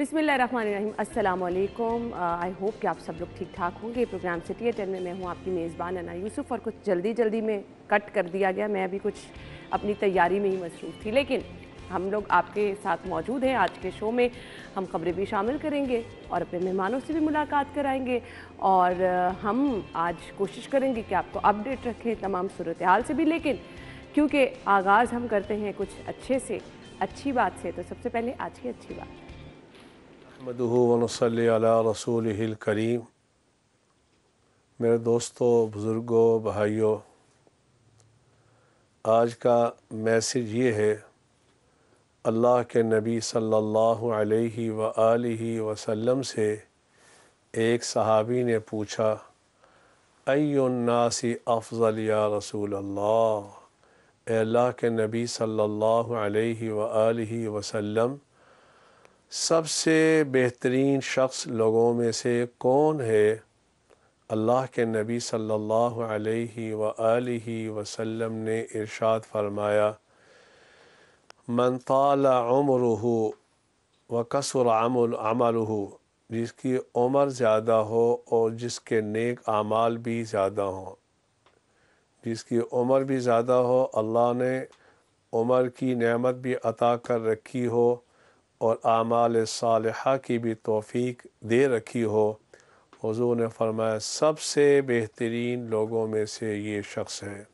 बिस्मिल्लाहिर्रहमानिर्रहीम, अस्सलाम वालेकुम। आई होप कि आप सब लोग ठीक ठाक होंगे। प्रोग्राम सिटी 10 में मैं हूँ आपकी मेज़बान अना यूसुफ, और कुछ जल्दी में कट कर दिया गया। मैं अभी कुछ अपनी तैयारी में ही मसरूफ़ थी, लेकिन हम लोग आपके साथ मौजूद हैं। आज के शो में हम खबरें भी शामिल करेंगे और अपने मेहमानों से भी मुलाकात कराएंगे, और हम आज कोशिश करेंगे कि आपको अपडेट रखें तमाम सूरत हाल से भी। लेकिन क्योंकि आगाज़ हम करते हैं कुछ अच्छी बात से, तो सबसे पहले आज की अच्छी बात। अहमदुहु व नसल्ली अला रसूलिहिल करीम। मेरे दोस्तों, बुज़ुर्गों, भाइयों, आज का मैसेज ये है, अल्लाह के नबी सल्लल्लाहु अलैहि व आलिहि वसल्लम से एक सहाबी ने पूछा, अय्युन्नासी अफ़ज़ल या रसूल अल्लाह। ए अल्लाह के नबी सल्लल्लाहु अलैहि व आलिहि वसल्लम, सबसे बेहतरीन शख्स लोगों में से कौन है? अल्लाह के नबी सल्लल्लाहु अलैहि व आलिहि वसल्लम ने इरशाद फरमाया, मन ताला उम्रुहु व कसुर अमलुहु, जिसकी उम्र ज़्यादा हो और जिसके नेक आमाल भी ज़्यादा हों। जिसकी उम्र भी ज़्यादा हो, अल्लाह ने उम्र की नेमत भी अता कर रखी हो और आमाल सालिहा की भी तौफीक दे रखी हो। हुज़ूर ने फरमाया, सबसे बेहतरीन लोगों में से ये शख्स है।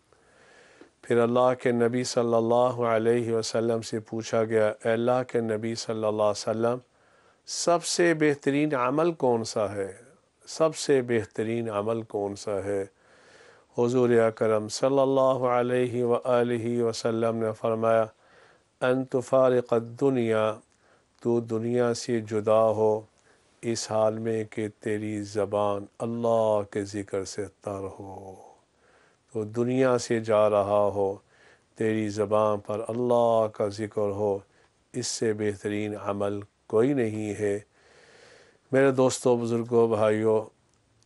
फिर अल्लाह के नबी सल्लल्लाहु अलैहि वसल्लम से पूछा गया, अल्लाह के नबी सल्लल्लाहु अलैहि वसल्लम, सबसे बेहतरीन अमल कौन सा है? सबसे बेहतरीन अमल कौन सा है? हुज़ूर अकरम सल्लल्लाहु अलैहि व आलिहि वसल्लम ने फरमाया, अन तुफारिक़ दुनिया, तू दुनिया से जुदा हो इस हाल में कि तेरी ज़बान अल्लाह के ज़िक्र से तर हो। तो दुनिया से जा रहा हो, तेरी ज़बान पर अल्लाह का ज़िक्र हो, इससे बेहतरीन अमल कोई नहीं है। मेरे दोस्तों, बुज़ुर्गों, भाइयों,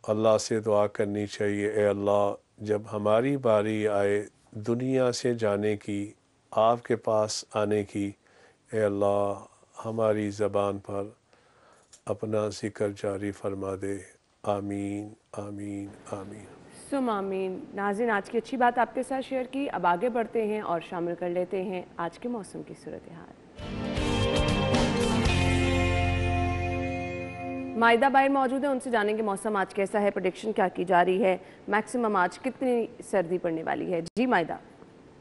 अल्लाह से दुआ करनी चाहिए, ए अल्लाह, जब हमारी बारी आए दुनिया से जाने की, आपके पास आने की, ए अल्लाह, हमारी ज़बान पर अपना ज़िक्र जारी फरमा दे। आमीन आमीन आमीन सुम आमीन। नाज़रीन, आज की अच्छी बात आपके साथ शेयर की। अब आगे बढ़ते हैं और शामिल कर लेते हैं आज के मौसम की सूरत हाल। माइदा बाहर मौजूद है, उनसे जानेंगे मौसम आज कैसा है, प्रेडिक्शन क्या की जा रही है, मैक्सिमम आज कितनी सर्दी पड़ने वाली है। जी माइदा।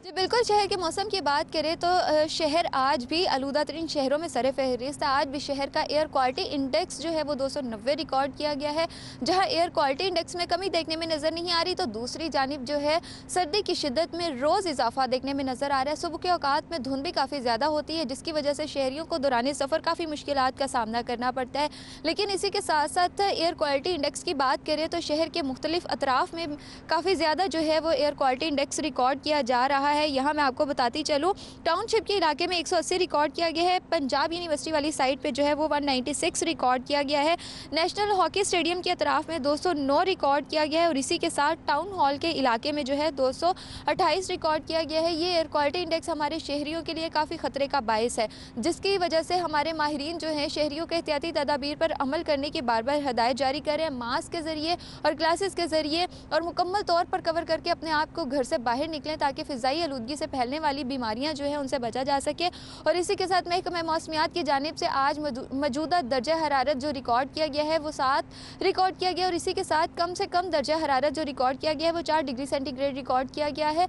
जी बिल्कुल, शहर के मौसम की बात करें तो शहर आज भी आलूदा तरीन शहरों में सर फहरिस्त है। आज भी शहर का एयर क्वालिटी इंडेक्स जो है वो 290 रिकॉर्ड किया गया है। जहां एयर क्वालिटी इंडेक्स में कमी देखने में नज़र नहीं आ रही, तो दूसरी जानिब जो है सर्दी की शिद्दत में रोज़ इजाफा देखने में नज़र आ रहा है। सुबह के औकात में धुंध भी काफ़ी ज़्यादा होती है, जिसकी वजह से शहरियों को दौरान सफ़र काफ़ी मुश्किलात का सामना करना पड़ता है। लेकिन इसी के साथ साथ एयर क्वालिटी इंडेक्स की बात करें तो शहर के मुख्तलिफ अतराफ़ में काफ़ी ज़्यादा जो है वो एयर क्वालिटी इंडेक्स रिकॉर्ड किया जा रहा है। यहाँ मैं आपको बताती चलूँ, टाउनशिप के इलाके में 180 रिकॉर्ड किया गया है। पंजाब यूनिवर्सिटी वाली साइड पे जो है वो 196 रिकॉर्ड किया गया है। नेशनल हॉकी स्टेडियम के अतराफ में 209 रिकॉर्ड किया गया है, और इसी के साथ टाउन हॉल के इलाके में जो है 228 रिकॉर्ड किया गया है। ये एयर क्वालिटी इंडेक्स हमारे शहरियों के लिए काफ़ी ख़तरे का बायस है, जिसकी वजह से हमारे माहिरीन जो हैं शहरियों के एहतियाती तदाबीर पर अमल करने की बार बार हदायत जारी कर रहे हैं, मास्क के ज़रिए और ग्लासेस के ज़रिए, और मुकम्मल तौर पर कवर करके अपने आप को घर से बाहर निकलें, ताकि फ़िज़ाई आलूदगी से फैलने वाली बीमारियां जो है उनसे बचा जा सके। और इसी के साथ महकमा मौसमियात की जानिब से आज मौजूदा दर्जा हरारत जो रिकॉर्ड किया गया है वो 7 रिकॉर्ड किया गया, और इसी के साथ कम से कम दर्जा हरारत जो रिकॉर्ड किया गया है वो 4 डिग्री सेंटीग्रेड रिकॉर्ड किया गया है।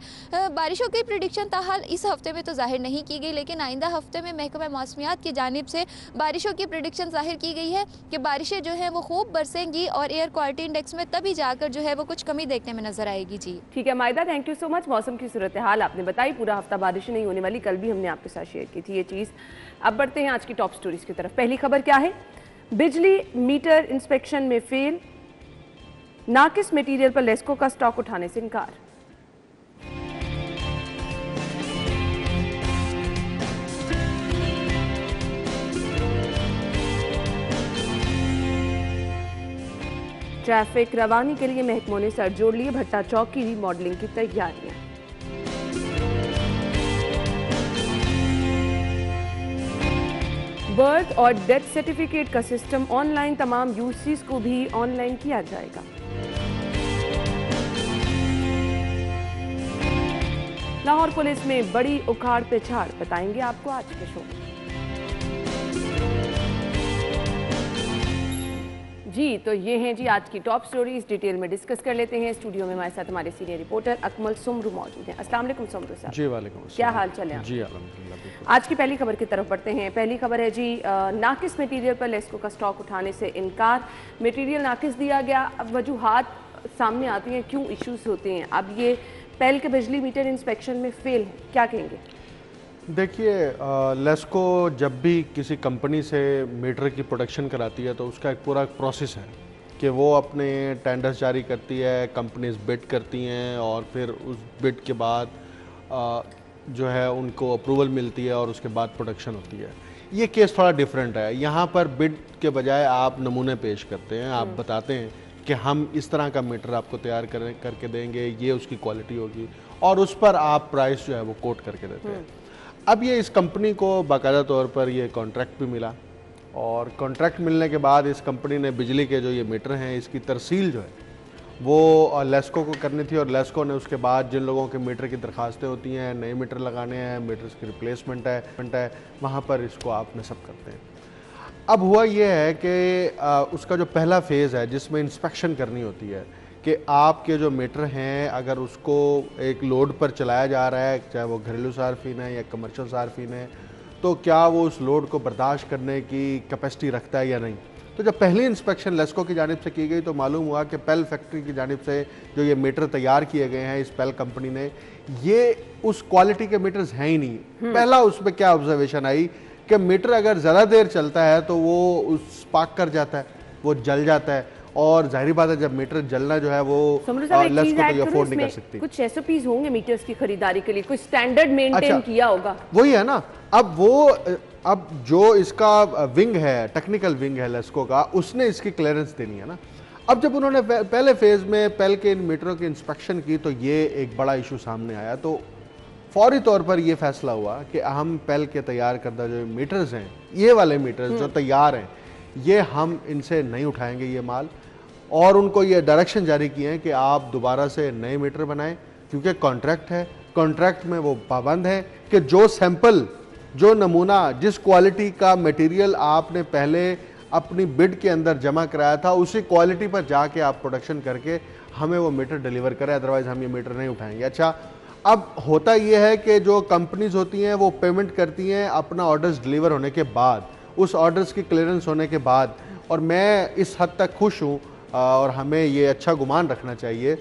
बारिशों की प्रेडिक्शन ताहाल इस हफ्ते में तो जाहिर नहीं की गई, लेकिन आइंदा हफ्ते में महकमा मौसमियात की जानिब से बारिशों की प्रेडिक्शन जाहिर की गई है कि बारिशें जो है वो खूब बरसेंगी, और एयर क्वालिटी इंडेक्स में तभी जाकर जो है वो कुछ कमी देखने में नजर आएगी। जी ठीक है माइदा, थैंक यू सो मच। मौसम की सूरत हाल आपने बताई, पूरा हफ्ता बारिश नहीं होने वाली, कल भी हमने आपके साथ शेयर की थी ये चीज़। अब बढ़ते हैं आज की टॉप स्टोरीज की तरफ। पहली खबर क्या है, बिजली मीटर इंस्पेक्शन में फेल, नाकिस मटेरियल पर लेस्को का स्टॉक उठाने से इनकार। ट्रैफिक रवानी के लिए महकमों ने सर जोड़ लिए, भट्टा चौक की रीमॉडलिंग की तैयारियां। बर्थ और डेथ सर्टिफिकेट का सिस्टम ऑनलाइन, तमाम यूसीज को भी ऑनलाइन किया जाएगा। लाहौर पुलिस में बड़ी उखाड़ पिछाड़, बताएंगे आपको आज के शो में। जी तो ये हैं जी आज की टॉप स्टोरीज, डिटेल में डिस्कस कर लेते हैं। स्टूडियो में हमारे साथ हमारे सीनियर रिपोर्टर अकमल सुमरू मौजूद हैं। अस्सलाम वालेकुम सुमरू साहब। जी वालेकुम अस्सलाम। क्या हाल चाल है? जी अल्हम्दुलिल्लाह। आज की पहली खबर की तरफ बढ़ते हैं। पहली खबर है जी नाकिस मटेरियल पर लेस्को का स्टॉक उठाने से इनकार। मटेरियल नाकिस दिया गया, अब वजूहात सामने आती हैं क्यों इश्यूज होते हैं। अब ये पेल के बिजली मीटर इंस्पेक्शन में फेल है, क्या कहेंगे? देखिए लेस्को जब भी किसी कंपनी से मीटर की प्रोडक्शन कराती है तो उसका एक पूरा प्रोसेस है कि वो अपने टेंडर्स जारी करती है, कंपनीज बिड करती हैं और फिर उस बिड के बाद जो है उनको अप्रूवल मिलती है और उसके बाद प्रोडक्शन होती है। ये केस थोड़ा डिफरेंट है। यहाँ पर बिड के बजाय आप नमूने पेश करते हैं, आप बताते हैं कि हम इस तरह का मीटर आपको तैयार करके देंगे, ये उसकी क्वालिटी होगी और उस पर आप प्राइस जो है वो कोट करके देते हैं। अब ये इस कंपनी को बाकायदा तौर पर ये कॉन्ट्रैक्ट भी मिला और कॉन्ट्रैक्ट मिलने के बाद इस कंपनी ने बिजली के जो ये मीटर हैं इसकी तरसील जो है वो लेस्को को करनी थी और लेस्को ने उसके बाद जिन लोगों के मीटर की दरखास्तें होती हैं, नए मीटर लगाने हैं, मीटर्स की रिप्लेसमेंट है वहाँ पर इसको आप नस्ब करते हैं। अब हुआ ये है कि उसका जो पहला फेज़ है जिसमें इंस्पेक्शन करनी होती है कि आपके जो मीटर हैं अगर उसको एक लोड पर चलाया जा रहा है, चाहे वो घरेलू सार्फिन है या कमर्शियल सार्फिन है, तो क्या वो उस लोड को बर्दाश्त करने की कैपेसिटी रखता है या नहीं। तो जब पहली इंस्पेक्शन लेस्को की जानिब से की गई तो मालूम हुआ कि पेल फैक्ट्री की जानिब से जो ये मीटर तैयार किए गए हैं इस पेल कंपनी ने, ये उस क्वालिटी के मीटर्स हैं ही नहीं। पहला उसमें क्या ऑब्जर्वेशन आई कि मीटर अगर ज़्यादा देर चलता है तो वो उस स्पार्क कर जाता है, वो जल जाता है और जाहिर बात है जब मीटर जलना जो है वो लेस्को तो अफोर्ड नहीं कर सकती। कुछ SOPs होंगे मीटर्स की खरीदारी के लिए, कुछ स्टैंडर्ड मेंटेन किया होगा। वही है ना। अब जो इसका विंग है, टेक्निकल विंग है लेस्को का, उसने इसकी क्लियरेंस देनी है ना। अब जब उन्होंने पहले फेज में पेल के इन मीटरों की इंस्पेक्शन की तो ये एक बड़ा इशू सामने आया। तो फौरी तौर पर यह फैसला हुआ कि हम पेल के तैयार करदा जो मीटर्स हैं, ये वाले मीटर्स जो तैयार हैं, ये हम इनसे नहीं उठाएंगे ये माल, और उनको ये डायरेक्शन जारी किए हैं कि आप दोबारा से नए मीटर बनाएं क्योंकि कॉन्ट्रैक्ट है। कॉन्ट्रैक्ट में वो पाबंद है कि जो सैंपल, जो नमूना, जिस क्वालिटी का मटेरियल आपने पहले अपनी बिड के अंदर जमा कराया था उसी क्वालिटी पर जाके आप प्रोडक्शन करके हमें वो मीटर डिलीवर करें, अदरवाइज हम ये मीटर नहीं उठाएंगे। अच्छा, अब होता यह है कि जो कंपनीज होती हैं वो पेमेंट करती हैं अपना ऑर्डर्स डिलीवर होने के बाद, उस ऑर्डर्स की क्लियरेंस होने के बाद, और मैं इस हद तक खुश हूँ और हमें ये अच्छा गुमान रखना चाहिए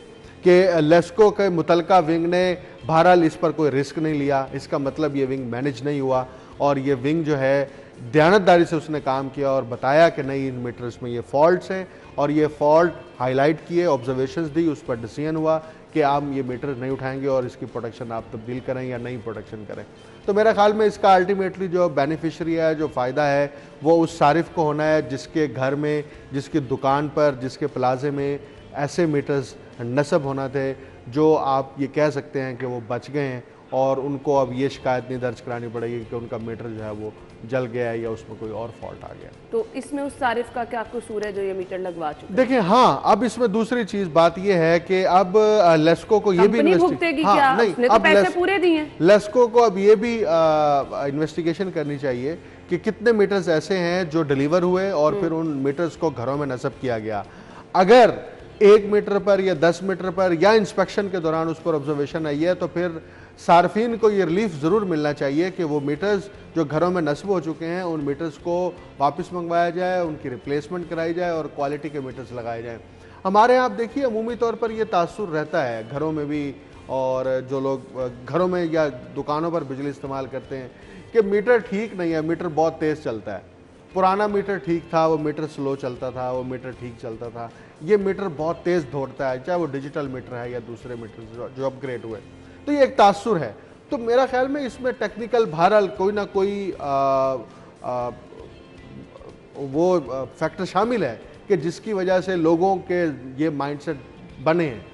कि लेस्को के मुतलका विंग ने बहरहाल इस पर कोई रिस्क नहीं लिया। इसका मतलब ये विंग मैनेज नहीं हुआ और ये विंग जो है दयानतदारी से उसने काम किया और बताया कि नहीं इन मीटर्स में ये फॉल्ट्स हैं और ये फॉल्ट हाईलाइट किए, ऑब्जर्वेशंस दी, उस पर डिसीजन हुआ कि आप ये मीटर नहीं उठाएंगे और इसकी प्रोडक्शन आप तब्दील करें या नहीं प्रोडक्शन करें। तो मेरा ख्याल में इसका अल्टीमेटली जो बेनिफिशरी है, जो फ़ायदा है, वो उस सारिफ को होना है जिसके घर में, जिसकी दुकान पर, जिसके प्लाजे में ऐसे मीटर्स नस्ब होना थे जो आप ये कह सकते हैं कि वो बच गए हैं और उनको अब ये शिकायत नहीं दर्ज करानी पड़ेगी कि उनका मीटर जो है वो जल गया है या उसमें कोई और फॉल्ट आ गया। तो इसमें उस सारिफ का क्या कसूर है जो ये मीटर लगवा चुके? देखिए, हाँ, अब इसमें दूसरी चीज बात ये है कि अब लेस्को को ये भी पूरे दिए, लेस्को को अब ये भी इन्वेस्टिगेशन करनी चाहिए कि कितने मीटर्स ऐसे हैं जो डिलीवर हुए और फिर उन मीटर्स को घरों में नस्ब किया गया। अगर 1 मीटर पर या 10 मीटर पर या इंस्पेक्शन के दौरान उस पर ऑब्जर्वेशन आई है तो फिर सार्फिन को ये रिलीफ ज़रूर मिलना चाहिए कि वो मीटर्स जो घरों में नस्ब हो चुके हैं उन मीटर्स को वापस मंगवाया जाए, उनकी रिप्लेसमेंट कराई जाए और क्वालिटी के मीटर्स लगाए जाएं। हमारे यहाँ आप देखिए अमूमी तौर पर ये तासुर रहता है घरों में भी, और जो लोग घरों में या दुकानों पर बिजली इस्तेमाल करते हैं कि मीटर ठीक नहीं है, मीटर बहुत तेज़ चलता है। पुराना मीटर ठीक था, वो मीटर स्लो चलता था, वो मीटर ठीक चलता था। ये मीटर बहुत तेज़ दौड़ता है, चाहे वो डिजिटल मीटर है या दूसरे मीटर जो अपग्रेड हुए। तो ये एक तासुर है। तो मेरा ख्याल में इसमें टेक्निकल बहरहाल कोई ना कोई वो फैक्टर शामिल है कि जिसकी वजह से लोगों के ये माइंडसेट बने हैं।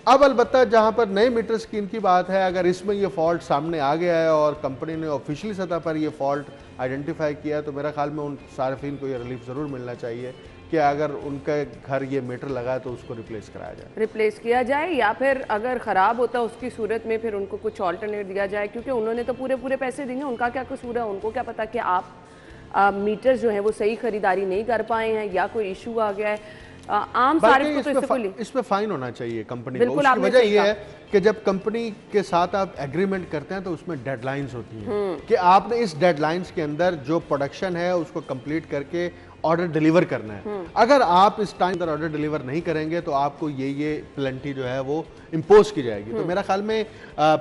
अब अलबत्ता जहां पर नए मीटर स्कीम की बात है, अगर इसमें ये फॉल्ट सामने आ गया है और कंपनी ने ऑफिशियली सतह पर ये फॉल्ट आइडेंटिफाई किया है, तो मेरा ख्याल में उन सार्फिन को ये रिलीफ ज़रूर मिलना चाहिए कि अगर उनके घर ये मीटर लगा है तो उसको रिप्लेस कराया जाए, रिप्लेस किया जाए, या फिर अगर ख़राब होता है उसकी सूरत में फिर उनको कुछ ऑल्टरनेट दिया जाए, क्योंकि उन्होंने तो पूरे पूरे पैसे दिए, उनका क्या कसूर है, उनको क्या पता कि आप मीटर जो है वो सही खरीदारी नहीं कर पाए हैं या कोई इशू आ गया है। आम सारिफ को तो इससे कोई इसमें फाइन होना चाहिए कंपनी को। बिल्कुल, उसकी आपने वजह सही ये कहा। है कि जब कंपनी के साथ आप एग्रीमेंट करते हैं तो उसमें डेडलाइंस होती हैं कि आपने इस डेडलाइंस के अंदर जो प्रोडक्शन है उसको कंप्लीट करके ऑर्डर डिलीवर करना है। अगर आप इस टाइम अंदर ऑर्डर डिलीवर नहीं करेंगे तो आपको ये पेनल्टी जो है वो इम्पोज की जाएगी। तो मेरा ख्याल में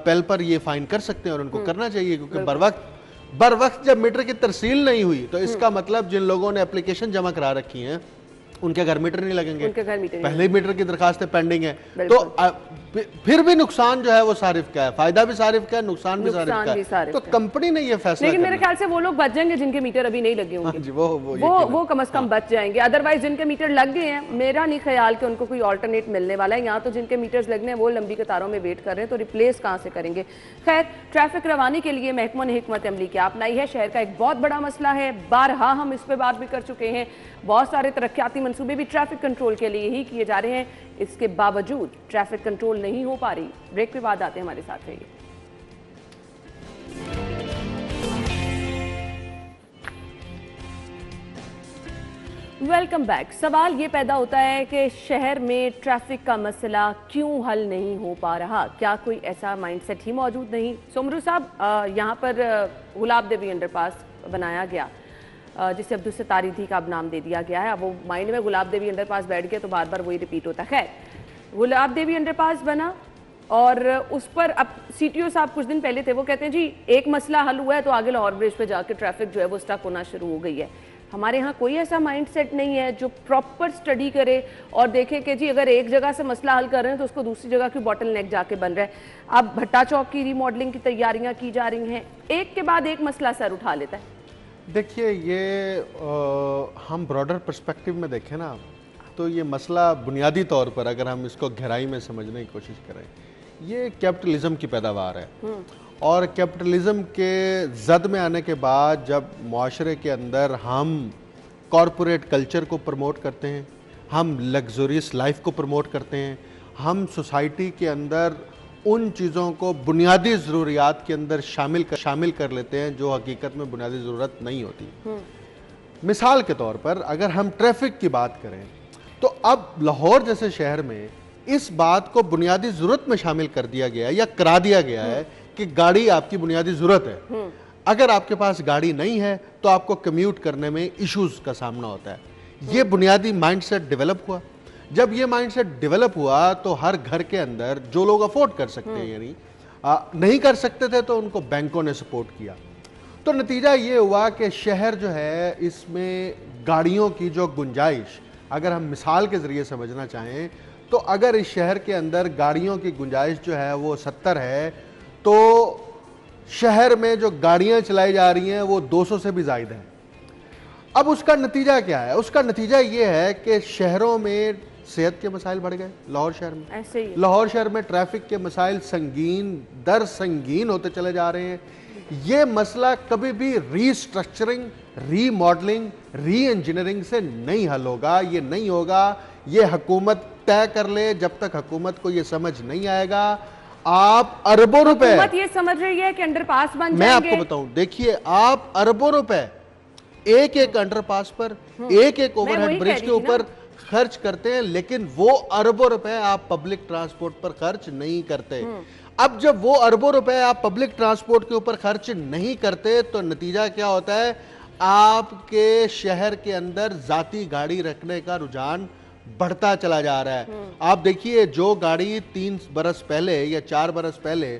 पेल पर ये फाइन कर सकते हैं और उनको करना चाहिए, क्योंकि बर वक्त जब मीटर की तरसील नहीं हुई तो इसका मतलब जिन लोगों ने एप्लीकेशन जमा करा रखी हैं उनके घर मीटर नहीं लगेंगे, उनके घर मीटर नहीं पहले ही मीटर की दरखास्तें पेंडिंग है, तो फिर भी नुकसान जो है वो सारिफ का है, फायदा भी सारिफ का है, नुकसान भी सारिफ का है। तो कंपनी ने ये फैसला, लेकिन मेरे ख्याल से वो लोग बच जाएंगे जिनके मीटर अभी नहीं लगे होंगे। हाँ जी, वो कम से कम बच जाएंगे। अदरवाइज जिनके मीटर लग गए हैं, मेरा नहीं ख्याल कि उनको कोई ऑल्टरनेट मिलने वाला है। यहाँ तो जिनके मीटर्स लगने हैं वो लंबी कतारों में वेट कर रहे हैं, तो रिप्लेस कहाँ से करेंगे। खैर, ट्रैफिक रवानी के लिए महकमा ने हिकमत अमली क्या अपनाई है, शहर का एक बहुत बड़ा मसला है। बारहा हम इस पर बात भी कर चुके हैं। बहुत सारे तरक्याती मंसूबे भी ट्रैफिक कंट्रोल के लिए ही किए जा रहे हैं, इसके बावजूद ट्रैफिक कंट्रोल नहीं हो पा रही। ब्रेक के बाद आते हैं, हमारे साथ रहिए। Welcome back. सवाल ये पैदा होता है कि शहर में ट्रैफिक का मसला क्यों हल नहीं हो पा रहा, क्या कोई ऐसा माइंडसेट ही मौजूद नहीं। सोमरू साहब, यहाँ पर गुलाब देवी अंडरपास बनाया गया जिसे अब्दुल सत्तार ईदी का अब नाम दे दिया गया है। अब वो माइंड में गुलाब देवी अंडरपास बैठ गया तो बार बार वही रिपीट होता है। खैर, गुलाब देवी अंडरपास बना और उस पर अब सीटीओ साहब कुछ दिन पहले थे, वो कहते हैं जी एक मसला हल हुआ है तो आगे लाहौर ब्रिज पे जाकर ट्रैफिक जो है वो स्टक होना शुरू हो गई है। हमारे यहाँ कोई ऐसा माइंडसेट नहीं है जो प्रॉपर स्टडी करे और देखे कि जी अगर एक जगह से मसला हल कर रहे हैं तो उसको दूसरी जगह क्यों बॉटल नेक जाके बन रहा है। अब भट्टा चौक की रीमॉडलिंग की तैयारियां की जा रही हैं, एक के बाद एक मसला सर उठा लेता है। देखिए, ये हम ब्रॉडर पर्सपेक्टिव में देखें ना तो ये मसला बुनियादी तौर पर अगर हम इसको गहराई में समझने की कोशिश करें, ये कैपिटलिज्म की पैदावार है। और कैपिटलिज्म के जद में आने के बाद जब मुआशरे के अंदर हम कॉरपोरेट कल्चर को प्रमोट करते हैं, हम लग्जरियस लाइफ को प्रमोट करते हैं, हम सोसाइटी के अंदर उन चीज़ों को बुनियादी ज़रूरियात के अंदर शामिल कर लेते हैं जो हकीकत में बुनियादी ज़रूरत नहीं होती। मिसाल के तौर पर अगर हम ट्रैफिक की बात करें तो अब लाहौर जैसे शहर में इस बात को बुनियादी ज़रूरत में शामिल कर दिया गया है या करा दिया गया है कि गाड़ी आपकी बुनियादी ज़रूरत है। अगर आपके पास गाड़ी नहीं है तो आपको कम्यूट करने में इश्यूज का सामना होता है। ये बुनियादी माइंडसेट डेवलप हुआ। जब ये माइंडसेट डेवलप हुआ तो हर घर के अंदर जो लोग अफोर्ड कर सकते हैं, यानी नहीं कर सकते थे तो उनको बैंकों ने सपोर्ट किया। तो नतीजा ये हुआ कि शहर जो है इसमें गाड़ियों की जो गुंजाइश, अगर हम मिसाल के ज़रिए समझना चाहें तो अगर इस शहर के अंदर गाड़ियों की गुंजाइश जो है वो 70 है तो शहर में जो गाड़ियां चलाई जा रही हैं वो 200 से भी ज़ायद हैं। अब उसका नतीजा क्या है? उसका नतीजा ये है कि शहरों में सेहत के मसाइल बढ़ गए। लाहौर शहर में ऐसे ही लाहौर शहर में ट्रैफिक के मसाइल संगीन दर संगीन होते चले जा रहे हैं। ये मसला कभी भी रीस्ट्रक्चरिंग, रीमॉडलिंग, री इंजीनियरिंग से नहीं हल होगा। ये नहीं होगा, ये हुकूमत तय कर ले। जब तक हुकूमत को ये समझ नहीं आएगा, आप अरबों रुपए, हुकूमत ये समझ रही है कि अंडरपास बन मैं जाएंगे। आपको बताऊं, देखिए आप अरबों रुपए एक एक अंडरपास पर, एक एक ओवरहेड ब्रिज के ऊपर खर्च करते हैं, लेकिन वो अरबों रुपए आप पब्लिक ट्रांसपोर्ट पर खर्च नहीं करते। अब जब वो अरबों रुपए आप पब्लिक ट्रांसपोर्ट के ऊपर खर्च नहीं करते तो नतीजा क्या होता है? आपके शहर के अंदर जाती गाड़ी रखने का रुझान बढ़ता चला जा रहा है। आप देखिए, जो गाड़ी 3 बरस पहले या 4 बरस पहले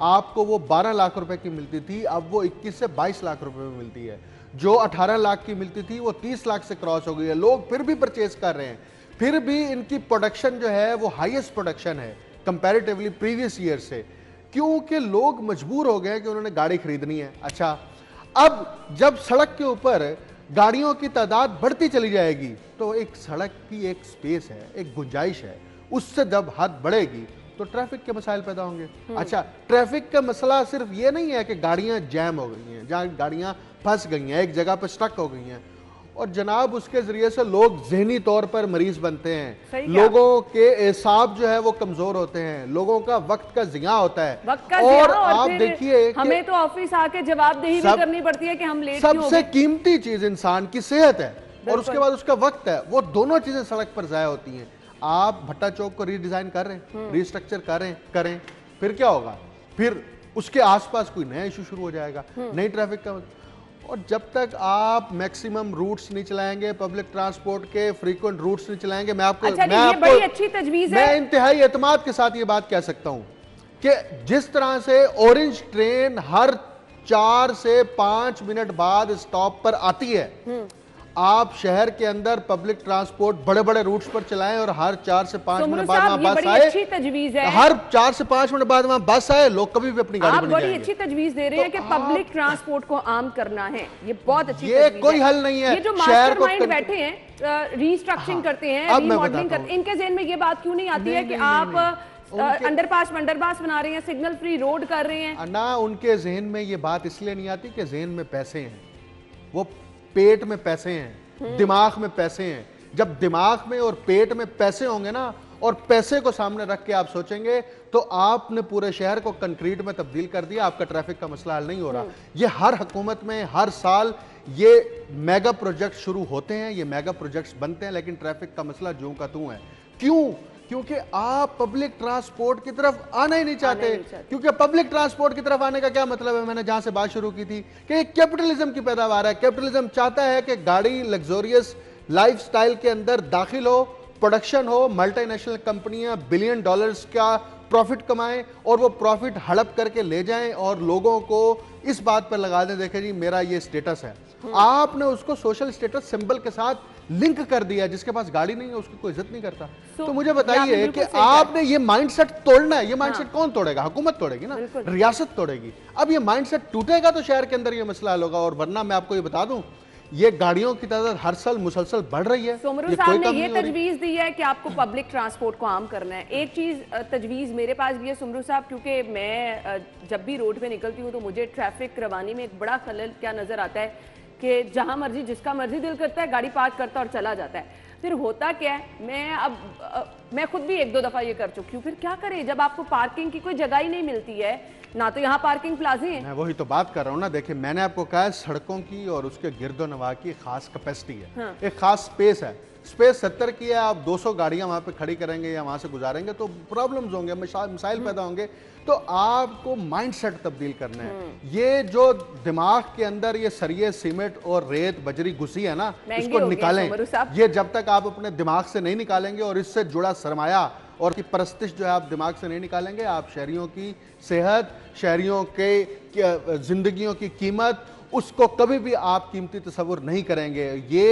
आपको वो 12 लाख रुपए की मिलती थी, अब वो 21 से 22 लाख रुपए में मिलती है। जो 18 लाख की मिलती थी वो 30 लाख से क्रॉस हो गई है। लोग फिर भी परचेज कर रहे हैं, फिर भी इनकी प्रोडक्शन जो है वो हाईएस्ट प्रोडक्शन है कंपैरेटिवली प्रीवियस ईयर से, क्योंकि लोग मजबूर हो गए कि उन्होंने गाड़ी खरीदनी है। अच्छा, अब जब सड़क के ऊपर गाड़ियों की तादाद बढ़ती चली जाएगी तो एक सड़क की एक स्पेस है, एक गुंजाइश है, उससे जब हद बढ़ेगी तो ट्रैफिक के मसाइल पैदा होंगे। अच्छा, ट्रैफिक का मसला सिर्फ ये नहीं है कि गाड़ियां जैम हो गई हैं, जहाँ गाड़ियां फंस गई हैं, एक जगह पर स्टक हो गई हैं, और जनाब उसके जरिए से लोग जहनी तौर पर मरीज बनते हैं, लोगों के एसाब जो है वो कमजोर होते हैं, लोगों का वक्त का जिया होता है। और आप देखिए हमें तो ऑफिस आके जवाबदेही भी करनी पड़ती है कि हम लेट क्यों हो गए। सबसे कीमती चीज इंसान की सेहत है और उसके बाद उसका वक्त है, वो दोनों चीजें सड़क पर जाया होती हैं। आप भट्टा चौक को रीडिजाइन कर रहे हैं, रीस्ट्रक्चर करें, फिर क्या होगा? फिर उसके आसपास कोई नया इशू शुरू हो जाएगा, नई ट्रैफिक का। और जब तक आप मैक्सिमम रूट्स नहीं चलाएंगे, पब्लिक ट्रांसपोर्ट के फ्रीक्वेंट रूट्स नहीं चलाएंगे, मैं आपको बड़ी अच्छी तजवीज है। मैं इंतहाई एतमाद के साथ ये बात कह सकता हूं कि जिस तरह से ऑरेंज ट्रेन हर 4 से 5 मिनट बाद स्टॉप पर आती है, आप शहर के अंदर पब्लिक ट्रांसपोर्ट बड़े बड़े रूट्स पर चलाएं और हर 4 से 5 मिनट बाद वहां बस आए। अच्छी तजवीज है। हर 4 से 5 मिनट बाद वहां बस आए, लोग कभी भी अपनी गाड़ी आप बड़ी अच्छी तजवीज दे रहे हैं कि पब्लिक ट्रांसपोर्ट को आम करना है, ये बहुत अच्छी ये कोई हल नहीं है। ये जो मास्टरमाइंड बैठे हैं, रीस्ट्रक्चरिंग करते हैं, रीमॉडलिंग करते हैं, इनके ज़हन में ये बात क्यों नहीं आती है कि आप अंडरपास बना रहे हैं, सिग्नल फ्री रोड कर रहे हैं? ना, उनके जहन में ये बात इसलिए नहीं आती कि जहन में पैसे हैं, वो पेट में पैसे हैं, दिमाग में पैसे हैं। जब दिमाग में और पेट में पैसे होंगे ना, और पैसे को सामने रख के आप सोचेंगे, तो आपने पूरे शहर को कंक्रीट में तब्दील कर दिया, आपका ट्रैफिक का मसला हल नहीं हो रहा। ये हर हुकूमत में हर साल ये मेगा प्रोजेक्ट शुरू होते हैं, ये मेगा प्रोजेक्ट्स बनते हैं, लेकिन ट्रैफिक का मसला ज्यों का त्यों है। क्यों? क्योंकि आप पब्लिक ट्रांसपोर्ट की तरफ आना ही नहीं चाहते। क्योंकि पब्लिक ट्रांसपोर्ट की तरफ आने का क्या मतलब है? मैंने जहां से बात शुरू की थी कि कैपिटलिज्म की पैदावार है। कैपिटलिज्म चाहता है कि गाड़ी लग्जोरियस लाइफस्टाइल के अंदर दाखिल हो, प्रोडक्शन हो, मल्टीनेशनल कंपनियां $बिलियन का प्रॉफिट कमाएं और वो प्रॉफिट हड़प करके ले जाएं और लोगों को इस बात पर लगा दें, देखें जी मेरा ये स्टेटस है। आपने उसको सोशल स्टेटस सिंबल के साथ लिंक कर दिया। जिसके पास गाड़ी नहीं है उसकी कोई इज्जत नहीं करता। तो मुझे बताइए कि आपने ये माइंडसेट तोड़ना है। ये माइंडसेट कौन तोड़ेगा? हुकूमत तोड़ेगी ना, रियासत तोड़ेगी। अब ये माइंडसेट टूटेगा तो शहर के अंदर ये मसला हल होगा, और वरना मैं आपको ये बता दूं, ये गाड़ियों की तादाद हर साल मुसलसल बढ़ रही है। सोमरू साहब ने ये तजवीज दी है कि आपको पब्लिक ट्रांसपोर्ट को आम करना है। एक चीज तजवीज मेरे पास भी है सोमरू साहब, क्योंकि मैं जब भी रोड पे निकलती हूँ तो मुझे ट्रैफिक रवानी में एक बड़ा खलल क्या नजर आता है कि जहां मर्जी जिसका मर्जी दिल करता है गाड़ी पार्क करता है और चला जाता है। फिर होता क्या है, मैं खुद भी 1-2 दफा ये कर चुकी हूँ। फिर क्या करें जब आपको पार्किंग की कोई जगह ही नहीं मिलती है, ना तो यहाँ पार्किंग प्लाजे हैं। मैं वही तो बात कर रहा हूँ ना। देखिए, मैंने आपको कहा है सड़कों की और उसके गिरदो नवा की खास कैपेसिटी है, एक खास स्पेस है। स्पेस 70 की है, आप 200 गाड़ियां वहां पे खड़ी करेंगे या वहां से गुजारेंगे तो प्रॉब्लम्स होंगे, मसाइल पैदा होंगे। तो आपको माइंडसेट तब्दील करना है। ये जो दिमाग के अंदर ये सरिये सीमेंट और रेत बजरी घुसी है ना, इसको निकालें। ये जब तक आप अपने दिमाग से नहीं निकालेंगे और इससे जुड़ा सरमाया और की परस्तिश जो है आप दिमाग से नहीं निकालेंगे, आप शहरियों की सेहत, शहरियों के जिंदगियों की कीमत, उसको कभी भी आप कीमती तस्वुर नहीं करेंगे। ये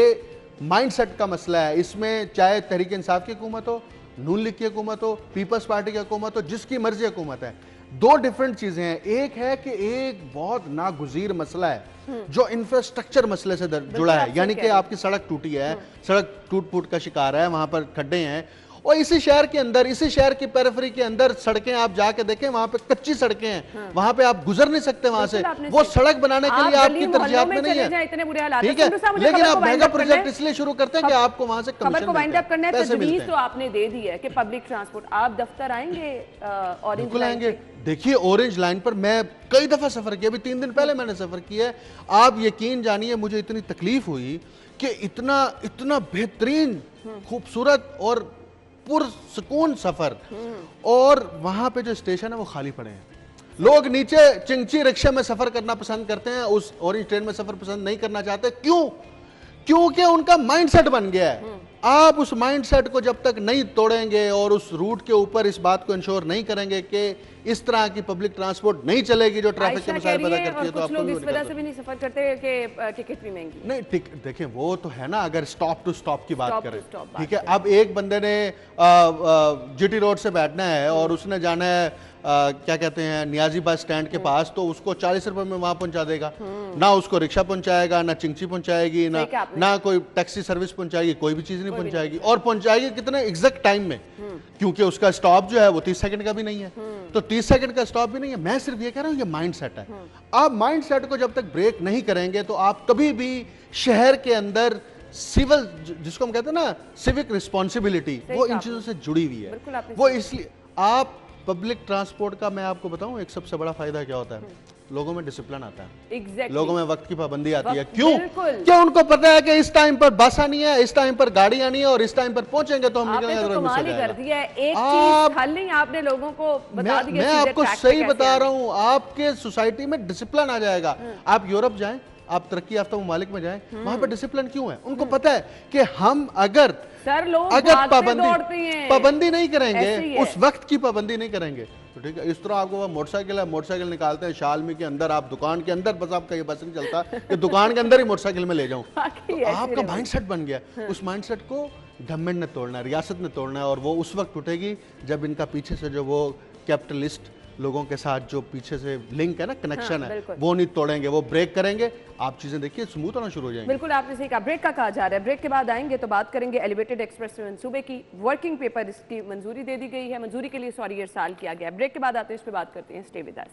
माइंडसेट का मसला है। इसमें चाहे तहरीक इंसाफ की हुकूमत हो, नून लीग की हुकूमत हो, पीपल्स पार्टी की हुकूमत हो, जिसकी मर्जी हुकूमत है, दो डिफरेंट चीजें हैं। एक है कि एक बहुत नागुजीर मसला है जो इंफ्रास्ट्रक्चर मसले से जुड़ा है, यानी कि आपकी सड़क टूटी है, सड़क टूट फूट का शिकार है, वहां पर खड्डे हैं, और इसी शहर के अंदर, इसी शहर की पेरिफेरी के अंदर सड़कें आप जाके देखें, वहां पे कच्ची सड़कें हैं, वहां पे आप गुजर नहीं सकते वहां से। वो सड़क बनाने के लिए आपकी तरजीहात में नहीं है, ठीक है, लेकिन आप मेगा प्रोजेक्ट इसलिए शुरू करते हैं कि आपको वहां से खबर को वाइंड अप करना है। तजवीज़ तो आपने दे दी है कि पब्लिक ट्रांसपोर्ट, आप दफ्तर आएंगे ऑरेंज लाइन पे? देखिए, ऑरेंज लाइन पर मैं कई दफा सफर किया, अभी 3 दिन पहले मैंने सफर किया है। आप यकीन जानिए, मुझे इतनी तकलीफ हुई कि इतना बेहतरीन खूबसूरत और पुरसुकून सफर, और वहां पे जो स्टेशन है वो खाली पड़े हैं। लोग नीचे चिंची रिक्शा में सफर करना पसंद करते हैं, उस ऑरेंज ट्रेन में सफर पसंद नहीं करना चाहते। क्यों? क्योंकि उनका माइंडसेट बन गया है। आप उस माइंडसेट को जब तक नहीं तोड़ेंगे और उस रूट के ऊपर इस बात को इंश्योर नहीं करेंगे कि इस तरह की पब्लिक ट्रांसपोर्ट नहीं चलेगी जो ट्रैफिक के मसाइल पैदा करती है, तो आप लोग इस वजह से भी नहीं सफर करते कि टिकट भी महंगी। नहीं, देखिए वो तो है ना, अगर स्टॉप टू स्टॉप की बात करें, ठीक है। अब एक बंदे ने जीटी रोड से बैठना है और उसने जाना है क्या कहते हैं नियाजी बस स्टैंड के पास, तो उसको 40 रुपए में वहां पहुंचा देगा। ना उसको रिक्शा पहुंचाएगा, ना चिंची पहुंचाएगी, ना कोई टैक्सी सर्विस पहुंचाएगी, कोई भी चीज नहीं पहुंचाएगी। और पहुंचाएगी कितने एग्जैक्ट टाइम में, क्योंकि उसका स्टॉप जो है वो 30 सेकंड का भी नहीं है। तो 30 सेकंड का स्टॉप भी नहीं है। मैं सिर्फ ये कह रहा हूं, ये माइंड सेट है। आप माइंड सेट को जब तक ब्रेक नहीं करेंगे तो आप कभी भी शहर के अंदर सिविल, जिसको हम कहते हैं ना सिविक रिस्पॉन्सिबिलिटी, वो इन चीजों से जुड़ी हुई है। वो इसलिए आप पब्लिक ट्रांसपोर्ट का, मैं आपको बताऊं एक सबसे बड़ा फायदा क्या होता है, लोगों में डिसिप्लिन आता है। लोगों में वक्त की पाबंदी आती है। क्यों उनको पता है कि इस टाइम पर बस आनी है, इस टाइम पर गाड़ी आनी है और इस टाइम पर पहुंचेंगे तो हम निकलेंगे। तो कमाल ही कर दिया है। एक चीज खाली नहीं, आपने लोगों को बता दिया। मैं आपको सही बता रहा हूं, आपके सोसाइटी में डिसिप्लिन आ जाएगा। आप यूरोप जाएं, आप तरक्की याफ्ता ममालिक में जाएं, वहां पर डिसिप्लिन क्यों है? उनको पता है कि हम अगर पाबंदी नहीं करेंगे, उस वक्त की पाबंदी नहीं करेंगे तो ठीक है। इस तरह आपको वह मोटरसाइकिल है, मोटरसाइकिल निकालते हैं शालमी के अंदर, आप दुकान के अंदर, बस आपका ये बस नहीं चलता कि दुकान के अंदर ही मोटरसाइकिल में ले जाऊं। तो आपका माइंडसेट बन गया। उस माइंडसेट को गवर्नमेंट ने तोड़ना है, रियासत ने तोड़ना है, और वो उस वक्त उठेगी जब इनका पीछे से जो वो कैपिटलिस्ट लोगों के साथ जो पीछे से लिंक है ना, कनेक्शन है, वो नहीं तोड़ेंगे, वो ब्रेक करेंगे। आप चीजें देखिए स्मूथ होना शुरू हो जाएंगे। बिल्कुल आपने सही कहा। ब्रेक का कहा जा रहा है। ब्रेक के बाद आएंगे तो बात करेंगे एलिवेटेड एक्सप्रेस मंसूबे की। वर्किंग पेपर इसकी मंजूरी दे दी गई है, मंजूरी के लिए सॉरी इरसाल किया गया। ब्रेक के बाद आते हैं, इस पर बात करते हैं। Stay with us.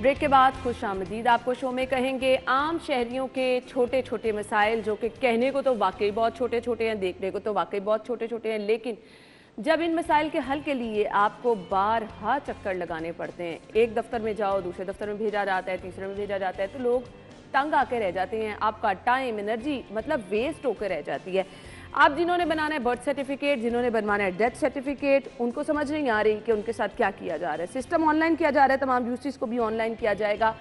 ब्रेक के बाद खुश आमदीद। आपको शो में कहेंगे आम शहरियों के छोटे छोटे मसाइल, जो कि कहने को तो वाकई बहुत छोटे छोटे हैं, देखने को तो वाकई बहुत छोटे छोटे हैं, लेकिन जब इन मसाइल के हल के लिए आपको बारहा चक्कर लगाने पड़ते हैं, एक दफ्तर में जाओ, दूसरे दफ्तर में भेजा जाता है, तीसरे में भेजा जाता है, तो लोग तंग आके रह जाते हैं। आपका टाइम, एनर्जी मतलब वेस्ट होकर रह जाती है। आप जिन्होंने बनाना है बर्थ सर्टिफिकेट, जिन्होंने बनवाना है डेथ सर्टिफिकेट, उनको समझ नहीं आ रही कि उनके साथ क्या किया जा रहा है। सिस्टम ऑनलाइन किया जा रहा है, तमाम यूसीज को भी ऑनलाइन किया जाएगा।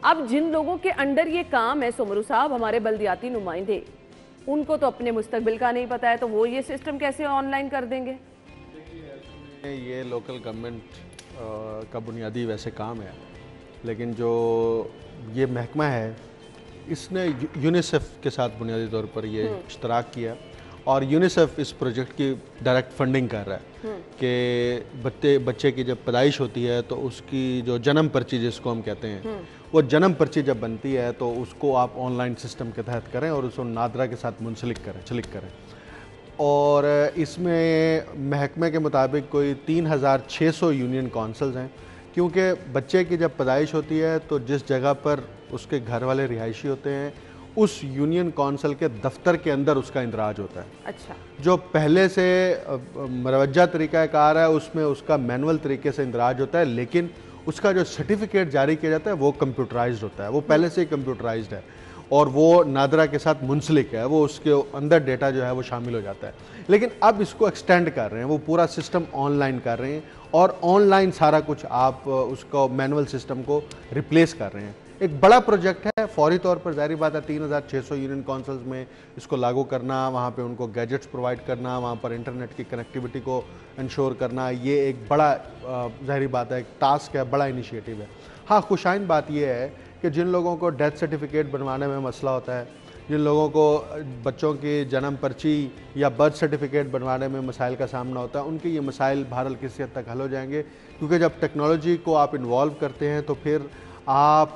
अब जिन लोगों के अंडर ये काम है, सोमरू साहब हमारे बल्दियाती नुमाइंदे, उनको तो अपने मुस्तकबिल का नहीं पता है, तो वो ये सिस्टम कैसे ऑनलाइन कर देंगे? ये लोकल गवर्नमेंट का बुनियादी वैसे काम है, लेकिन जो ये महकमा है इसने यूनिसेफ के साथ बुनियादी तौर पर ये इश्तराक किया, और यूनिसेफ इस प्रोजेक्ट की डायरेक्ट फंडिंग कर रहा है कि बच्चे की जब पैदाइश होती है तो उसकी जो जन्म पर्ची जिसको हम कहते हैं, वो जन्म पर्ची जब बनती है तो उसको आप ऑनलाइन सिस्टम के तहत करें और उसको नादरा के साथ मुंसलिक करें। और इसमें महकमे के मुताबिक कोई 3600 यूनियन काउंसिल्स हैं, क्योंकि बच्चे की जब पैदाइश होती है तो जिस जगह पर उसके घर वाले रिहायशी होते हैं उस यूनियन काउंसिल के दफ्तर के अंदर उसका इंदराज होता है। अच्छा। जो पहले से मरवजा तरीक़ाकार है उसमें उसका मैनुअल तरीके से इंदराज होता है, लेकिन उसका जो सर्टिफिकेट जारी किया जाता है वो कंप्यूटराइज्ड होता है, वो पहले से ही कंप्यूटराइज्ड है और वो नादरा के साथ मुंसलिक है, वो उसके अंदर डेटा जो है वो शामिल हो जाता है। लेकिन अब इसको एक्सटेंड कर रहे हैं, वो पूरा सिस्टम ऑनलाइन कर रहे हैं और ऑनलाइन सारा कुछ आप उसको मैनुअल सिस्टम को रिप्लेस कर रहे हैं। एक बड़ा प्रोजेक्ट है, फौरी तौर पर जाहिर बात है 3600 यूनियन काउंसिल्स में इसको लागू करना, वहाँ पे उनको गैजेट्स प्रोवाइड करना, वहाँ पर इंटरनेट की कनेक्टिविटी को इंश्योर करना, ये एक बड़ा जाहिर बात है एक टास्क है, बड़ा इनिशिएटिव है। हाँ, खुशाइन बात यह है कि जिन लोगों को डेथ सर्टिफिकेट बनवाने में मसला होता है, जिन लोगों को बच्चों की जन्म पर्ची या बर्थ सर्टिफिकेट बनवाने में मसाइल का सामना होता है, उनके ये मसाइल बहरहाल किसी हद तक हल हो जाएंगे, क्योंकि जब टेक्नोलॉजी को आप इन्वॉल्व करते हैं तो फिर आप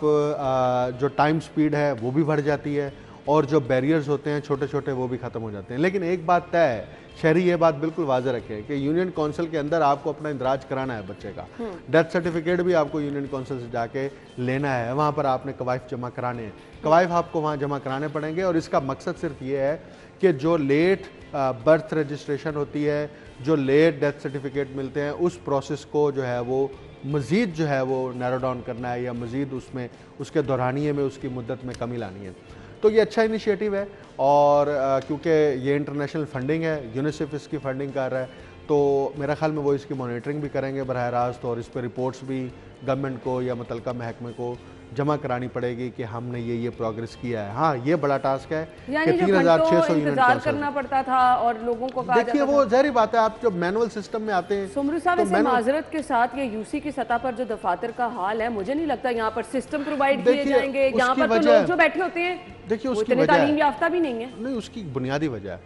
जो टाइम स्पीड है वो भी बढ़ जाती है और जो बैरियर्स होते हैं छोटे छोटे वो भी ख़त्म हो जाते हैं। लेकिन एक बात तय है, शहरी ये बात बिल्कुल वाज़ेह रखें कि यूनियन काउंसिल के अंदर आपको अपना इंदराज कराना है बच्चे का, डेथ सर्टिफिकेट भी आपको यूनियन काउंसिल से जाके लेना है, वहाँ पर आपने कवाइफ जमा कराने हैं, कवाइफ आपको वहाँ जमा कराने पड़ेंगे। और इसका मकसद सिर्फ ये है कि जो लेट बर्थ रजिस्ट्रेशन होती है, जो लेट डेथ सर्टिफिकेट मिलते हैं, उस प्रोसेस को जो है वो मज़ीद जो है वो नैरो डाउन करना है या मज़ीद उसमें उसके दौरानिए में उसकी मुद्दत में कमी लानी है। तो ये अच्छा इनिशिएटिव है और क्योंकि ये इंटरनेशनल फंडिंग है, यूनिसेफ इसकी फंडिंग कर रहा है, तो मेरा ख्याल में वो इसकी मॉनिटरिंग भी करेंगे बराह रास्त और इस पर रिपोर्ट्स भी गवर्नमेंट को या मुतलका महकमे को जमा करानी पड़ेगी कि हमने ये प्रोग्रेस किया है। हाँ, ये बड़ा टास्क है कि 3600 इंतजार करना पड़ता था और लोगों को कहा देखिए वो जाहिर बात है, आप जब मैनुअल सिस्टम में आते हैं। सुमरू साहब, ऐसे माजरत के साथ ये यूसी की सतह पर जो दफातर का हाल है, मुझे नहीं लगता यहाँ पर सिस्टम प्रोवाइड किए जाएंगे, यहाँ पर तो लोग जो बैठे होते हैं देखिए उसकी तालीम याफ्ता भी नहीं है। नहीं, उसकी बुनियादी वजह है,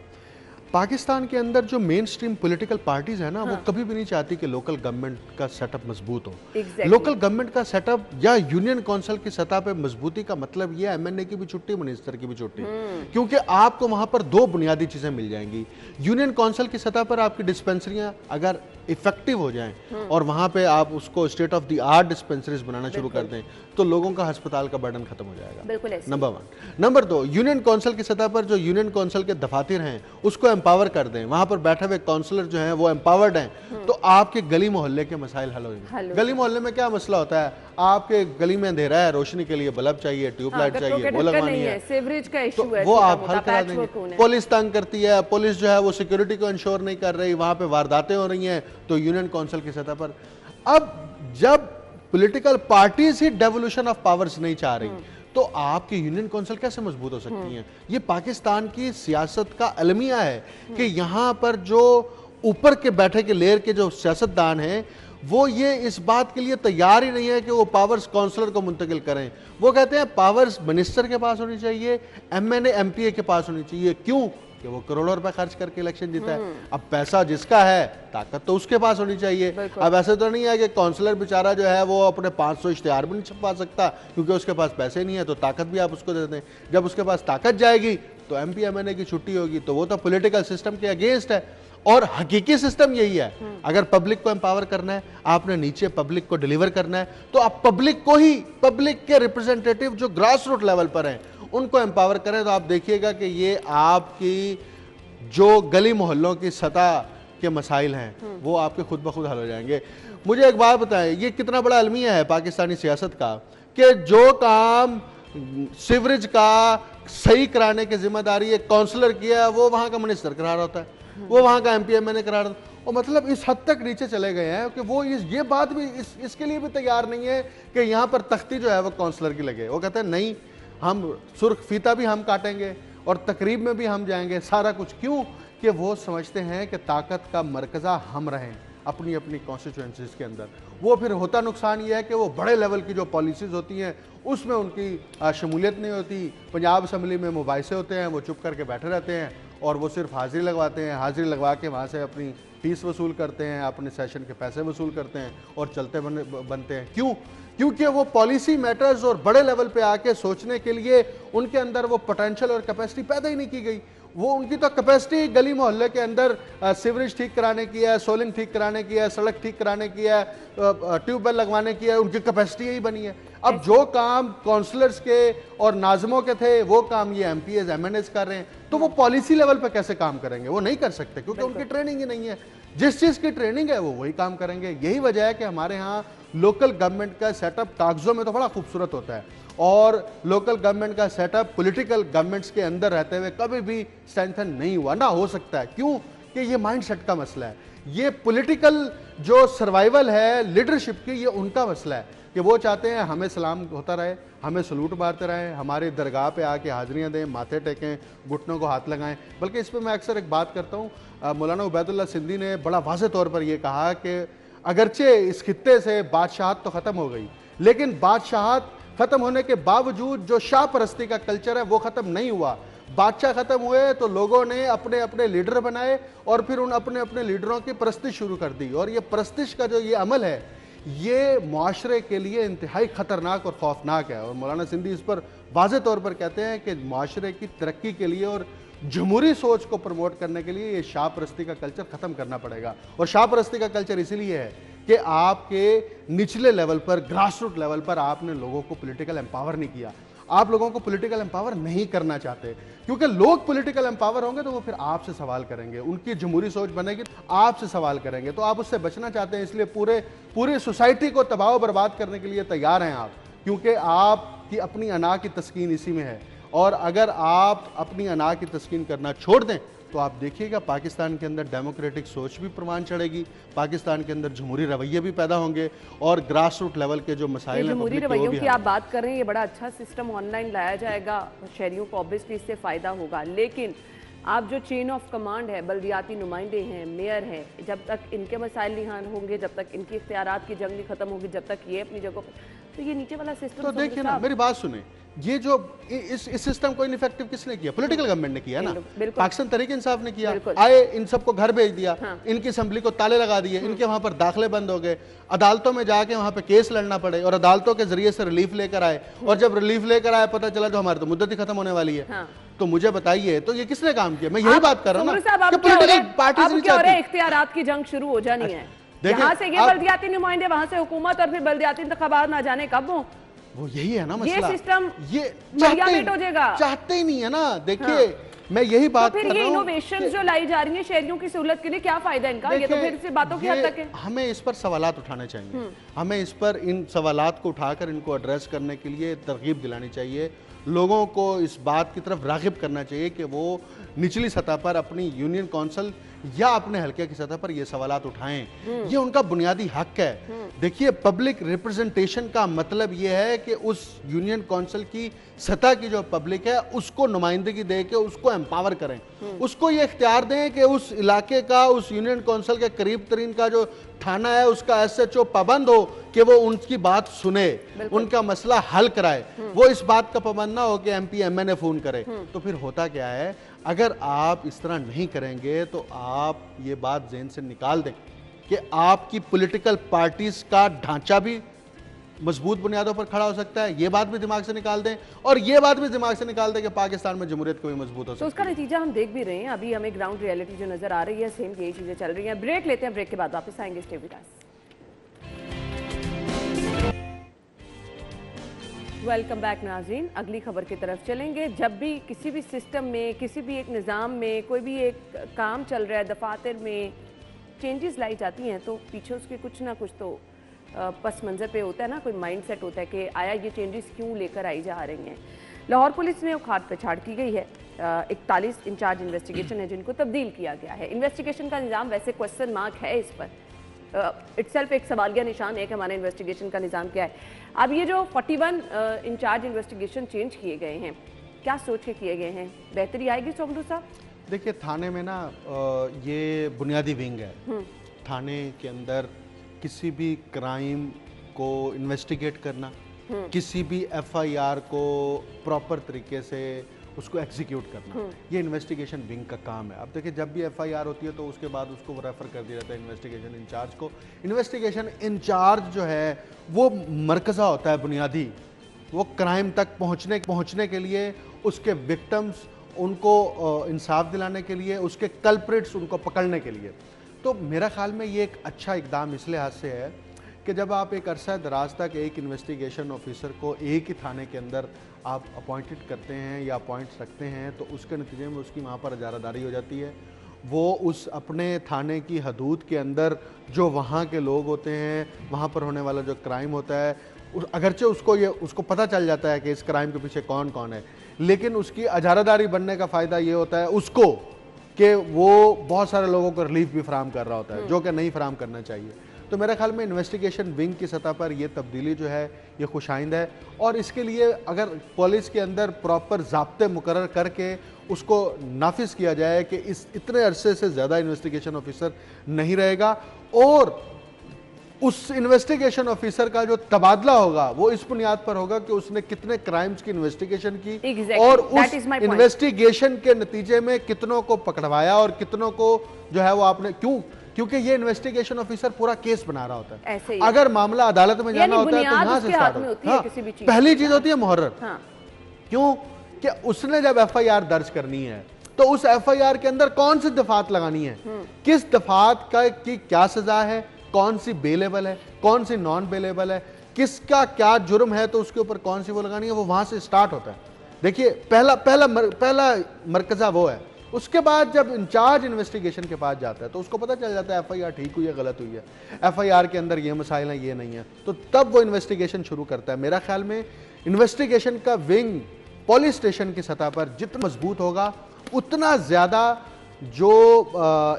पाकिस्तान के अंदर जो मेन स्ट्रीम पॉलिटिकल पार्टीज है ना, वो कभी भी नहीं चाहती कि लोकल गवर्नमेंट का सेटअप मजबूत हो। लोकल गवर्नमेंट का सेटअप या यूनियन काउंसिल की सतह पे मजबूती का मतलब ये एमएनए की भी छुट्टी, मिनिस्टर की भी छुट्टी, क्योंकि आपको वहां पर दो बुनियादी चीजें मिल जाएंगी। यूनियन काउंसिल की सतह पर आपकी डिस्पेंसरियां अगर इफेक्टिव हो जाएं और वहां पे आप उसको state of the art dispensaries बनाना शुरू कर दें, तो लोगों का अस्पताल का बर्डन खत्म हो जाएगा। नंबर 1। नंबर 2, यूनियन काउंसिल की सतह पर जो यूनियन काउंसिल के दफातर हैं उसको एम्पावर कर दें, वहां पर बैठे हुए काउंसलर जो हैं वो एम्पावर्ड हैं, तो आपके गली मोहल्ले के मसाइल हल हो जाएंगे। गली मोहल्ले में क्या मसला होता है, आपके गली में अंधेरा है, रोशनी के लिए बल्ब चाहिए, ट्यूबलाइट चाहिए, वो लगवानी है, सीवरेज का इशू तो है, वो आप हल करा देंगे। पुलिस तंग करती है, पुलिस जो है वो सिक्योरिटी को इंश्योर नहीं कर रही, वहां पे वारदातें हो रही हैं, तो यूनियन काउंसिल की सतह पर। अब जब political parties he devolution of powers नहीं चाह रही, तो आपकी यूनियन काउंसिल कैसे मजबूत हो सकती हैं? ये पाकिस्तान की सियासत का अलमिया है कि यहां पर जो ऊपर के बैठे के लेयर के जो सियासतदान हैं वो ये इस बात के लिए तैयार ही नहीं है कि वो पावर्स काउंसलर को मुंतकिल करें। वो कहते हैं पावर्स मिनिस्टर के पास होनी चाहिए, एमएनए एमपीए के पास होनी चाहिए। क्यों? कि वो करोड़ों रुपए खर्च करके इलेक्शन जीता है। अब पैसा जिसका है, ताकत तो उसके पास होनी चाहिए। अब ऐसे तो नहीं है कि काउंसलर बेचारा जो है वो अपने 500 इश्तिहार भी नहीं छपवा सकता क्योंकि उसके पास पैसे नहीं है, तो ताकत भी आप उसको दे दें। जब उसके पास ताकत जाएगी तो एमपी एमएनए की छुट्टी होगी, तो वो तो पॉलिटिकल सिस्टम के अगेंस्ट है। और हकीकी सिस्टम यही है, अगर पब्लिक को एम्पावर करना है, आपने नीचे पब्लिक को डिलीवर करना है, तो आप पब्लिक को ही, पब्लिक के रिप्रेजेंटेटिव जो ग्रास रूट लेवल पर हैं उनको एम्पावर करें, तो आप देखिएगा कि ये आपकी जो गली मोहल्लों की सतह के मसाइल हैं वो आपके खुद ब खुद हल हो जाएंगे। मुझे एक बात बताएं, ये कितना बड़ा अलमिया है पाकिस्तानी सियासत का कि जो काम सीवरेज का सही कराने की जिम्मेदारी एक काउंसलर की है, वो वहां का मिनिस्टर करा रहा होता है, वो वहां का एमपी एमएनए करा रहा होता है। और मतलब इस हद तक नीचे चले गए हैं कि वो ये बात भी इसके लिए भी तैयार नहीं है कि यहाँ पर तख्ती जो है वो काउंसलर की लगे। वो कहते हैं नहीं, हम सुर्ख फीता भी हम काटेंगे और तकरीब में भी हम जाएंगे, सारा कुछ। क्यों? कि वो समझते हैं कि ताकत का मरकज़ा हम रहें अपनी अपनी कॉन्स्टिट्यूएंसीज के अंदर। वो फिर होता नुकसान ये है कि वो बड़े लेवल की जो पॉलिसीज़ होती हैं उसमें उनकी शमूलियत नहीं होती। पंजाब असम्बली में मुबाहिसे होते हैं, वो चुप करके बैठे रहते हैं और वो सिर्फ हाजिरी लगवाते हैं, हाजिरी लगवा के वहाँ से अपनी फीस वसूल करते हैं, अपने सेशन के पैसे वसूल करते हैं और चलते बनते हैं। क्यों? क्योंकि वो पॉलिसी मैटर्स और बड़े लेवल पे आके सोचने के लिए उनके अंदर वो पोटेंशियल और कैपेसिटी पैदा ही नहीं की गई। वो उनकी तो कैपेसिटी गली मोहल्ले के अंदर सीवरेज ठीक कराने की है, सोलिंग ठीक कराने की है, सड़क ठीक कराने की है, ट्यूबवेल लगवाने की है, उनकी कैपेसिटी यही बनी है। अब जो काम काउंसलर्स के और नाज़मों के थे वो काम ये एमपीएस एमएनएस कर रहे हैं, तो वो पॉलिसी लेवल पे कैसे काम करेंगे? वो नहीं कर सकते क्योंकि उनकी ट्रेनिंग ही नहीं है। जिस चीज़ की ट्रेनिंग है वो वही काम करेंगे। यही वजह है कि हमारे यहाँ लोकल गवर्नमेंट का सेटअप कागजों में तो बड़ा खूबसूरत होता है और लोकल गवर्नमेंट का सेटअप पॉलिटिकल गवर्नमेंट्स के अंदर रहते हुए कभी भी स्ट्रेंथन नहीं हुआ, ना हो सकता है। क्यों? कि ये माइंडसेट का मसला है। ये पॉलिटिकल जो सर्वाइवल है लीडरशिप की, ये उनका मसला है कि वो चाहते हैं हमें सलाम होता रहे, हमें सलूट मारते रहें, हमारे दरगाह पे आके हाजिरियाँ दें, माथे टेकें, घुटनों को हाथ लगाएं। बल्कि इस पर मैं अक्सर एक बात करता हूँ, मौलाना उबैदुल्लाह सिंधी ने बड़ा वाज़ेह तौर पर यह कहा कि अगरचे इस खित्ते से बादशाहत तो ख़त्म हो गई, लेकिन बादशाहत ख़त्म होने के बावजूद जो शाह परस्ती का कल्चर है वो ख़त्म नहीं हुआ। बादशाह ख़त्म हुए तो लोगों ने अपने अपने लीडर बनाए और फिर उन अपने अपने लीडरों की परस्तिश शुरू कर दी। और ये परस्तिश का जो ये अमल है ये मुआशरे के लिए इंतहाई ख़तरनाक और खौफनाक है। और मौलाना सिंधी इस पर वाज़ेह तौर पर कहते हैं कि मुआशरे की तरक्की के लिए और जमहूरी सोच को प्रमोट करने के लिए ये शाह परस्ती का कल्चर ख़त्म करना पड़ेगा। और शाह परस्ती का कल्चर इसीलिए है कि आपके निचले लेवल पर, ग्रास रूट लेवल पर आपने लोगों को पॉलिटिकल एम्पावर नहीं किया। आप लोगों को पॉलिटिकल एम्पावर नहीं करना चाहते क्योंकि लोग पॉलिटिकल एम्पावर होंगे तो वो फिर आपसे सवाल करेंगे, उनकी जमहूरी सोच बनेगी तो आपसे सवाल करेंगे, तो आप उससे बचना चाहते हैं। इसलिए पूरी सोसाइटी को तबाह बर्बाद करने के लिए तैयार हैं आप, क्योंकि आपकी अपनी अना की तस्कीन इसी में है। और अगर आप अपनी अना की तस्कीन करना छोड़ दें तो आप देखिएगा पाकिस्तान के अंदर डेमोक्रेटिक सोच भी प्रमाण चढ़ेगी, पाकिस्तान के अंदर जमहूरी रवैये भी पैदा होंगे और ग्रास रूट लेवल के जो मसाइल हैं जमहूरी रवैयों की आप बात कर रहे हैं, ये बड़ा अच्छा सिस्टम ऑनलाइन लाया जाएगा, शहरियों को ऑब्वियसली इससे फ़ायदा होगा। लेकिन आप जो चेन ऑफ कमांड है, बल्दियाती नुमाइंदे हैं, मेयर हैं, जब तक इनके मसाइल नहीं हल होंगे, जब तक इनकी इख्तियारात की जंग नहीं खत्म होगी, जब तक ये अपनी जगह पर, तो ये नीचे वाला सिस्टम तो देखिए ना, मेरी बात सुने, ये जो इस सिस्टम को इनफेक्टिव किसने किया? पॉलिटिकल गवर्नमेंट ने किया ना, पाकिस्तान तहरीक इंसाफ ने किया। आए, इन सबको घर भेज दिया, इनकी असेंबली को ताले लगा दिए, इनके वहां पर दाखिले बंद हो गए, अदालतों में जाके वहां पे केस लड़ना पड़े, और अदालतों के जरिए से रिलीफ लेकर आए, और जब रिलीफ लेकर आए पता चला जो हमारी तो मुद्दत ही खत्म होने वाली है। तो मुझे बताइए, तो ये किसने काम किया? मैं यही बात कर रहा हूँ ना कि पॉलिटिकल पार्टीज नहीं चाहती। इख्तियारात की जंग शुरू हो जानी है, यहाँ से ये बल्दियाती नुमाइंदे, वहां से हुकूमत, और फिर बल्दियाती इंतखाबात ना जाने कब हो। वो यही है ना मसला, ये सिस्टम ये चाहते ही नहीं है ना। देखिए मैं यही बात कर रहा हूं, फिर ये इनोवेशन जो लाई जा रही है शहरियों की सहूलत के लिए, क्या फायदा इनका? ये तो फिर से बातों की हद तक है। हमें इस पर सवालात उठाने चाहिए, हमें इस पर इन सवालात को उठाकर इनको एड्रेस करने के लिए तरगीब दिलानी चाहिए, लोगों को इस बात की तरफ राग़िब करना चाहिए कि वो निचली सतह पर अपनी यूनियन काउंसिल या अपने हल्के की सतह पर ये सवालात उठाएं। ये उनका बुनियादी हक है। देखिए, पब्लिक रिप्रेजेंटेशन का मतलब ये है कि उस यूनियन काउंसिल की सतह की जो पब्लिक है उसको नुमाइंदगी दे के उसको एम्पावर करें, उसको ये इख्तियार दें कि उस इलाके का, उस यूनियन काउंसिल के करीब तरीन का जो थाना है उसका SHO पाबंद हो कि वो उनकी बात सुने, उनका मसला हल कराए। वो इस बात का पाबंद ना हो कि MP MNA फोन करे। तो फिर होता क्या है, अगर आप इस तरह नहीं करेंगे तो आप ये बात ज़हन से निकाल दें कि आपकी पॉलिटिकल पार्टीज का ढांचा भी मजबूत बुनियादों पर खड़ा हो सकता है। ये बात भी दिमाग से निकाल दें, और ये बात भी दिमाग से निकाल दें कि पाकिस्तान में जमहूरियत को भी मजबूत हो सकता है। तो उसका नतीजा हम देख भी रहे हैं, अभी हमें ग्राउंड रियलिटी जो नजर आ रही है, सेम यही चीजें चल रही हैं। ब्रेक लेते हैं, ब्रेक के बाद वापस आएंगे। Stay with us. Welcome back नाज़रीन, अगली खबर की तरफ चलेंगे। जब भी किसी भी सिस्टम में, किसी भी एक निज़ाम में कोई भी एक काम चल रहा है, दफातर में चेंजेस लाई जाती हैं, तो पीछे उसके कुछ ना कुछ तो पस मंज़र पे होता है ना, कोई माइंड सेट होता है कि आया ये चेंजेस क्यों लेकर आई जा रही हैं। लाहौर पुलिस में उखाड़ पछाड़ की गई है, 41 इंचार्ज इन्वेस्टिगेशन है जिनको तब्दील किया गया है। इन्वेस्टिगेशन का निज़ाम वैसे क्वेश्चन मार्क है, इस पर इट्सेल्फ एक सवालिया निशान है कि हमारा इन्वेस्टिगेशन का निज़ाम क्या है। अब ये जो 41 इंचार्ज इन्वेस्टिगेशन चेंज किए गए हैं, क्या सोच के किए गए हैं? बेहतरी आएगी सोमरू साहब? देखिए, थाने में ना ये बुनियादी विंग है। थाने के अंदर किसी भी क्राइम को इन्वेस्टिगेट करना, किसी भी FIR को प्रॉपर तरीके से उसको एग्जीक्यूट करना, ये इन्वेस्टिगेशन विंग का काम है। अब देखिए, जब भी FIR होती है तो उसके बाद उसको रेफर कर दिया जाता है इन्वेस्टिगेशन इंचार्ज को। इन्वेस्टिगेशन इंचार्ज जो है वो मरकज़ा होता है बुनियादी, वो क्राइम तक पहुंचने के लिए, उसके विक्टिम्स उनको इंसाफ दिलाने के लिए, उसके कल्प्रिट्स उनको पकड़ने के लिए। तो मेरा ख्याल में ये एक अच्छा इकदाम इस लिहाज से है कि जब आप एक अरसा दराज तक एक इन्वेस्टिगेशन ऑफिसर को एक ही थाने के अंदर आप अपॉइंटेड करते हैं या अपॉइंट्स रखते हैं, तो उसके नतीजे में उसकी वहाँ पर इजारादारी हो जाती है। वो उस अपने थाने की हदूद के अंदर जो वहाँ के लोग होते हैं, वहाँ पर होने वाला जो क्राइम होता है, अगरचे उसको पता चल जाता है कि इस क्राइम के पीछे कौन कौन है, लेकिन उसकी इजारादारी बनने का फ़ायदा ये होता है उसको कि वो बहुत सारे लोगों को रिलीफ भी फराहम कर रहा होता है, जो कि नहीं फराहम करना चाहिए। तो मेरे ख्याल में इन्वेस्टिगेशन विंग की सतह पर यह तब्दीली जो है ये खुशाइंद है, और इसके लिए अगर पुलिस के अंदर प्रॉपर ज़ाब्ते मुकर्रर करके उसको नाफिज किया जाए कि इस इतने अरसे से ज़्यादा इन्वेस्टिगेशन ऑफिसर नहीं रहेगा, और उस इन्वेस्टिगेशन ऑफिसर का जो तबादला होगा वो इस बुनियाद पर होगा कि उसने कितने क्राइम्स की इन्वेस्टिगेशन की, और उस इन्वेस्टिगेशन के नतीजे में कितनों को पकड़वाया और कितनों को जो है वो आपने क्योंकि ये इन्वेस्टिगेशन ऑफिसर पूरा केस बना रहा होता है। अगर मामला अदालत में जाना होता है तो यहाँ से स्टार्ट होता है। पहली चीज होती है मुहर्रर। क्यों कि उसने जब FIR दर्ज करनी है तो उस FIR के अंदर कौन सी दफात लगानी है, किस दफात की क्या सजा है, कौन सी बेलेबल है, कौन सी नॉन बेलेबल है, किसका क्या जुर्म है, तो उसके ऊपर कौन सी वो लगानी है, वो वहां से स्टार्ट होता है। देखिए, पहला मरकजा वो है। उसके बाद जब इंचार्ज इन्वेस्टिगेशन के पास जाता है तो उसको पता चल जाता है FIR ठीक हुई है, गलत हुई है, FIR के अंदर ये मसाइल हैं, ये नहीं है, तो तब वो इन्वेस्टिगेशन शुरू करता है। मेरा ख्याल में इन्वेस्टिगेशन का विंग पुलिस स्टेशन की सतह पर जितना मजबूत होगा उतना ज़्यादा जो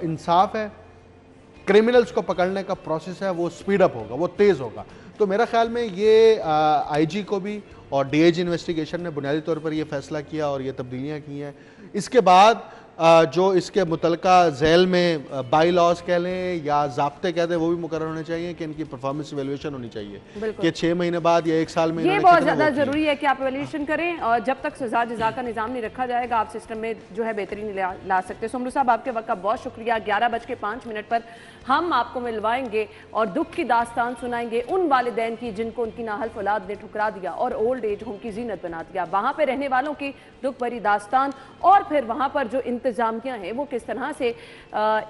इंसाफ है, क्रिमिनल्स को पकड़ने का प्रोसेस है, वो स्पीड अप होगा, वो तेज़ होगा। तो मेरा ख्याल में ये IG को भी और DIG इन्वेस्टिगेशन ने बुनियादी तौर पर ये फैसला किया और ये तब्दीलियाँ की हैं। इसके बाद जो इसके मुतलका झैल में बाई लॉज कह लें या ज़ाब्ते कहते हैं वो भी मुकर्रर होने चाहिए कि इनकी परफॉर्मेंस इवेल्यूएशन होनी चाहिए कि 6 महीने बाद या 1 साल में ये बहुत ज़्यादा ज़रूरी है कि आप इवेल्यूएशन करें, और जब तक सजा जजा का निज़ाम नहीं रखा जाएगा आप सिस्टम में जो है बेहतरीन ला सकते। सोमरू साहब आपके वक्त का बहुत शुक्रिया। 11:05 पर हम आपको मिलवाएंगे और दुख की दास्तान सुनाएंगे उन वालिदैन की जिनको उनकी नाहल औलाद ने ठुकरा दिया और ओल्ड एज होम की जीनत बना दिया, वहाँ पर रहने वालों की दुख भरी दास्तान, और फिर वहाँ पर जो इंतजामिया है वो किस तरह से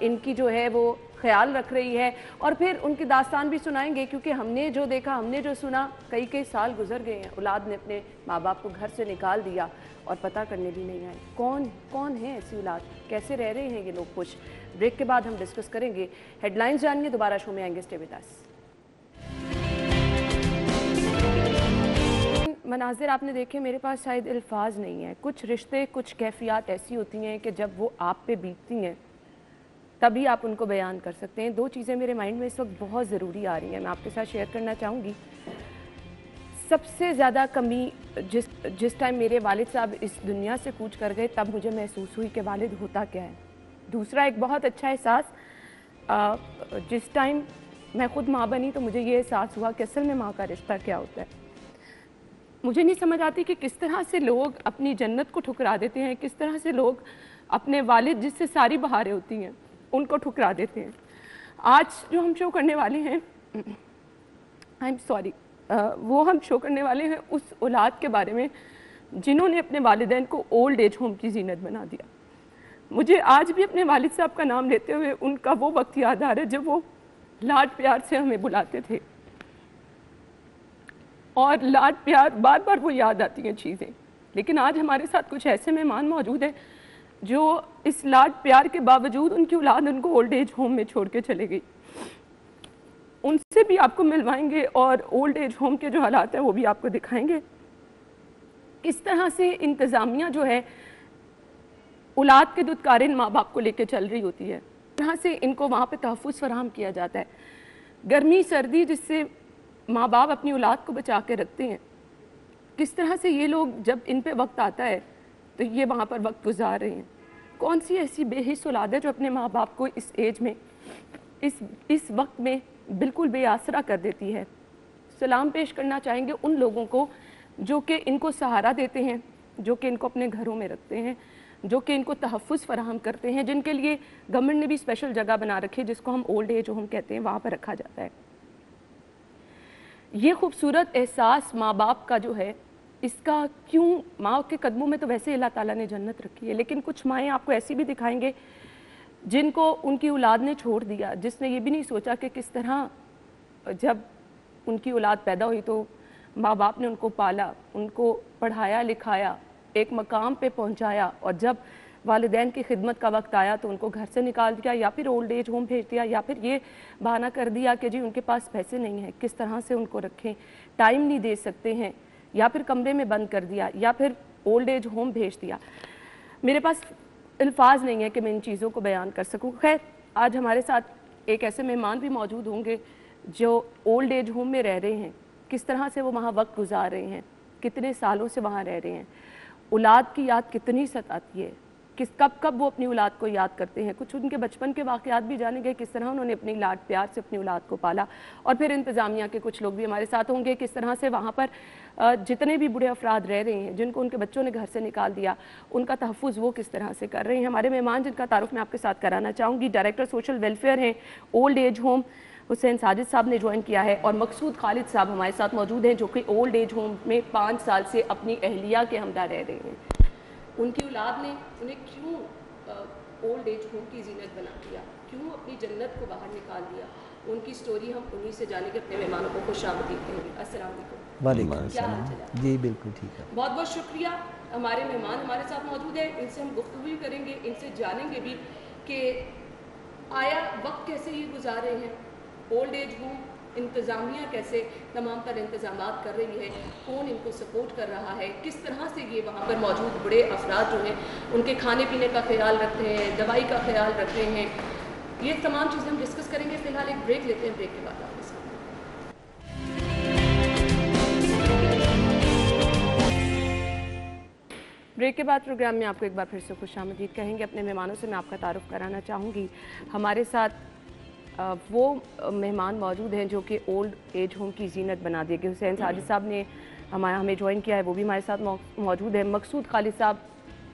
इनकी जो है वो ख्याल रख रही है, और फिर उनकी दास्तान भी सुनाएंगे क्योंकि हमने जो देखा, हमने जो सुना, कई साल गुजर गए हैं, औलाद ने अपने माँ बाप को घर से निकाल दिया और पता करने भी नहीं आए कौन है ऐसी औलाद, कैसे रह रहे हैं ये लोग। कुछ ब्रेक के बाद हम डिस्कस करेंगे। हेडलाइंस जानिए, दोबारा शो में आएंगे। Stay with us. मनाजिर आपने देखे, मेरे पास शायद अल्फाज नहीं है। कुछ रिश्ते, कुछ कैफियत ऐसी होती हैं कि जब वो आप पे बीतती हैं तभी आप उनको बयान कर सकते हैं। 2 चीज़ें मेरे माइंड में इस वक्त बहुत ज़रूरी आ रही हैं, मैं आपके साथ शेयर करना चाहूँगी। सबसे ज़्यादा कमी जिस टाइम मेरे वालिद साहब इस दुनिया से कूच कर गए तब मुझे महसूस हुई कि वालिद होता क्या है। दूसरा एक बहुत अच्छा एहसास, जिस टाइम मैं ख़ुद माँ बनी तो मुझे ये एहसास हुआ कि असल में माँ का रिश्ता क्या होता है। मुझे नहीं समझ आती कि किस तरह से लोग अपनी जन्नत को ठुकरा देते हैं, किस तरह से लोग अपने वालिद जिससे सारी बहारें होती हैं उनको ठुकरा देते हैं। आज जो हम शो करने वाले हैं, आई एम सॉरी, वो हम शो करने वाले हैं उस औलाद के बारे में जिन्होंने अपने वालिदैन को ओल्ड एज होम की जीनत बना दिया। मुझे आज भी अपने वालिद साहब का नाम लेते हुए उनका वो वक्त याद आ रहा है जब वो लाड प्यार से हमें बुलाते थे, और लाड प्यार बार बार वो याद आती हैं चीज़ें। लेकिन आज हमारे साथ कुछ ऐसे मेहमान मौजूद हैं जो इस लाड प्यार के बावजूद उनकी औलाद उनको ओल्ड एज होम में छोड़ के चले गई। उनसे भी आपको मिलवाएंगे और ओल्ड एज होम के जो हालात हैं वो भी आपको दिखाएंगे। किस तरह से इंतज़ामिया जो है औलाद के दुत्कारिन माँ बाप को लेकर चल रही होती है, तरह से इनको वहाँ पे तहफ़्फ़ुज़ फराहम किया जाता है। गर्मी सर्दी जिससे माँ बाप अपनी औलाद को बचा के रखते हैं, किस तरह से ये लोग जब इन पे वक्त आता है तो ये वहाँ पर वक्त गुजार रहे हैं। कौन सी ऐसी बेहिस औलाद है जो अपने माँ बाप को इस एज में इस वक्त में बिल्कुल बेआसरा कर देती है। सलाम पेश करना चाहेंगे उन लोगों को जो कि इनको सहारा देते हैं, जो कि इनको अपने घरों में रखते हैं, जो कि इनको तहफ़्फ़ुज़ फराहम करते हैं, जिनके लिए गवर्नमेंट ने भी स्पेशल जगह बना रखी है जिसको हम ओल्ड एज होम कहते हैं, वहाँ पर रखा जाता है। ये खूबसूरत एहसास माँ बाप का जो है, इसका क्यों, माँ के कदमों में तो वैसे अल्लाह ताला ने जन्नत रखी है, लेकिन कुछ माएँ आपको ऐसी भी दिखाएंगे जिनको उनकी औलाद ने छोड़ दिया, जिसने ये भी नहीं सोचा कि किस तरह जब उनकी औलाद पैदा हुई तो माँ बाप ने उनको पाला, उनको पढ़ाया लिखाया, एक मकाम पे पहुँचाया, और जब वालिदैन की खिदमत का वक्त आया तो उनको घर से निकाल दिया या फिर ओल्ड एज होम भेज दिया, या फिर ये बहाना कर दिया कि जी उनके पास पैसे नहीं हैं, किस तरह से उनको रखें, टाइम नहीं दे सकते हैं, या फिर कमरे में बंद कर दिया, या फिर ओल्ड एज होम भेज दिया। मेरे पास अल्फाज नहीं है कि मैं इन चीज़ों को बयान कर सकूँ। खैर, आज हमारे साथ एक ऐसे मेहमान भी मौजूद होंगे जो ओल्ड एज होम में रह रहे हैं, किस तरह से वो वहाँ वक्त गुजार रहे हैं, कितने सालों से वहाँ रह रहे हैं, औलाद की याद कितनी सताती है, कब वो अपनी औलाद को याद करते हैं। कुछ उनके बचपन के वाक़यात भी जानेंगे, किस तरह उन्होंने अपनी लाड प्यार से अपनी औलाद को पाला। और फिर इंतज़ामिया के कुछ लोग भी हमारे साथ होंगे, किस तरह से वहाँ पर जितने भी बूढ़े अफराद रह रहे हैं जिनको उनके बच्चों ने घर से निकाल दिया, उनका तहफ़्फ़ुज़ वो किस तरह से कर रहे हैं। हमारे मेहमान जिनका तारुफ मैं आपके साथ कराना चाहूँगी, डायरेक्टर सोशल वेलफेयर हैं old age home, Hussain Sajid साहब ने ज्वाइन किया है, और मकसूद खालिद साहब हमारे साथ मौजूद हैं जो कि ओल्ड एज होम में 5 साल से अपनी अहलिया के हमरा रह रहे हैं। उनकी औलाद ने उन्हें क्यों ओल्ड एज होम की जीनत बना दिया, क्यों अपनी जन्नत को बाहर निकाल दिया, उनकी स्टोरी हम उन्हीं से जानेंगे। अपने मेहमानों को खुशामदीद कहेंगे। अस्सलाम वालेकुम। वालेकुम क्या हाल चाल है? जी बिल्कुल ठीक है। बहुत बहुत शुक्रिया। हमारे मेहमान हमारे साथ मौजूद हैं, इनसे हम गुफ्तगू भी करेंगे, इनसे जानेंगे भी कि आया वक्त कैसे ये गुजार रहे हैं, ओल्ड एज होम इंतज़ामिया कैसे तमाम तर इंतज़ामात कर रही है, कौन इनको सपोर्ट कर रहा है, किस तरह से ये वहाँ पर मौजूद बड़े अफराद जो हैं उनके खाने पीने का ख्याल रखते हैं, दवाई का ख्याल रखते हैं, ये तमाम चीज़ें हम डिस्कस करेंगे। फ़िलहाल एक ब्रेक लेते हैं, ब्रेक के बाद आपके साथ। ब्रेक के बाद प्रोग्राम में आपको एक बार फिर से खुशामदीद कहेंगे। अपने मेहमानों से मैं आपका तारुफ कराना चाहूँगी। हमारे साथ वो मेहमान मौजूद हैं जो कि ओल्ड एज होम की जीनत बना दिए गए। हुसैन साजिद साहब ने हमें ज्वाइन किया है, वो भी हमारे साथ मौजूद है। मकसूद खालिद साहब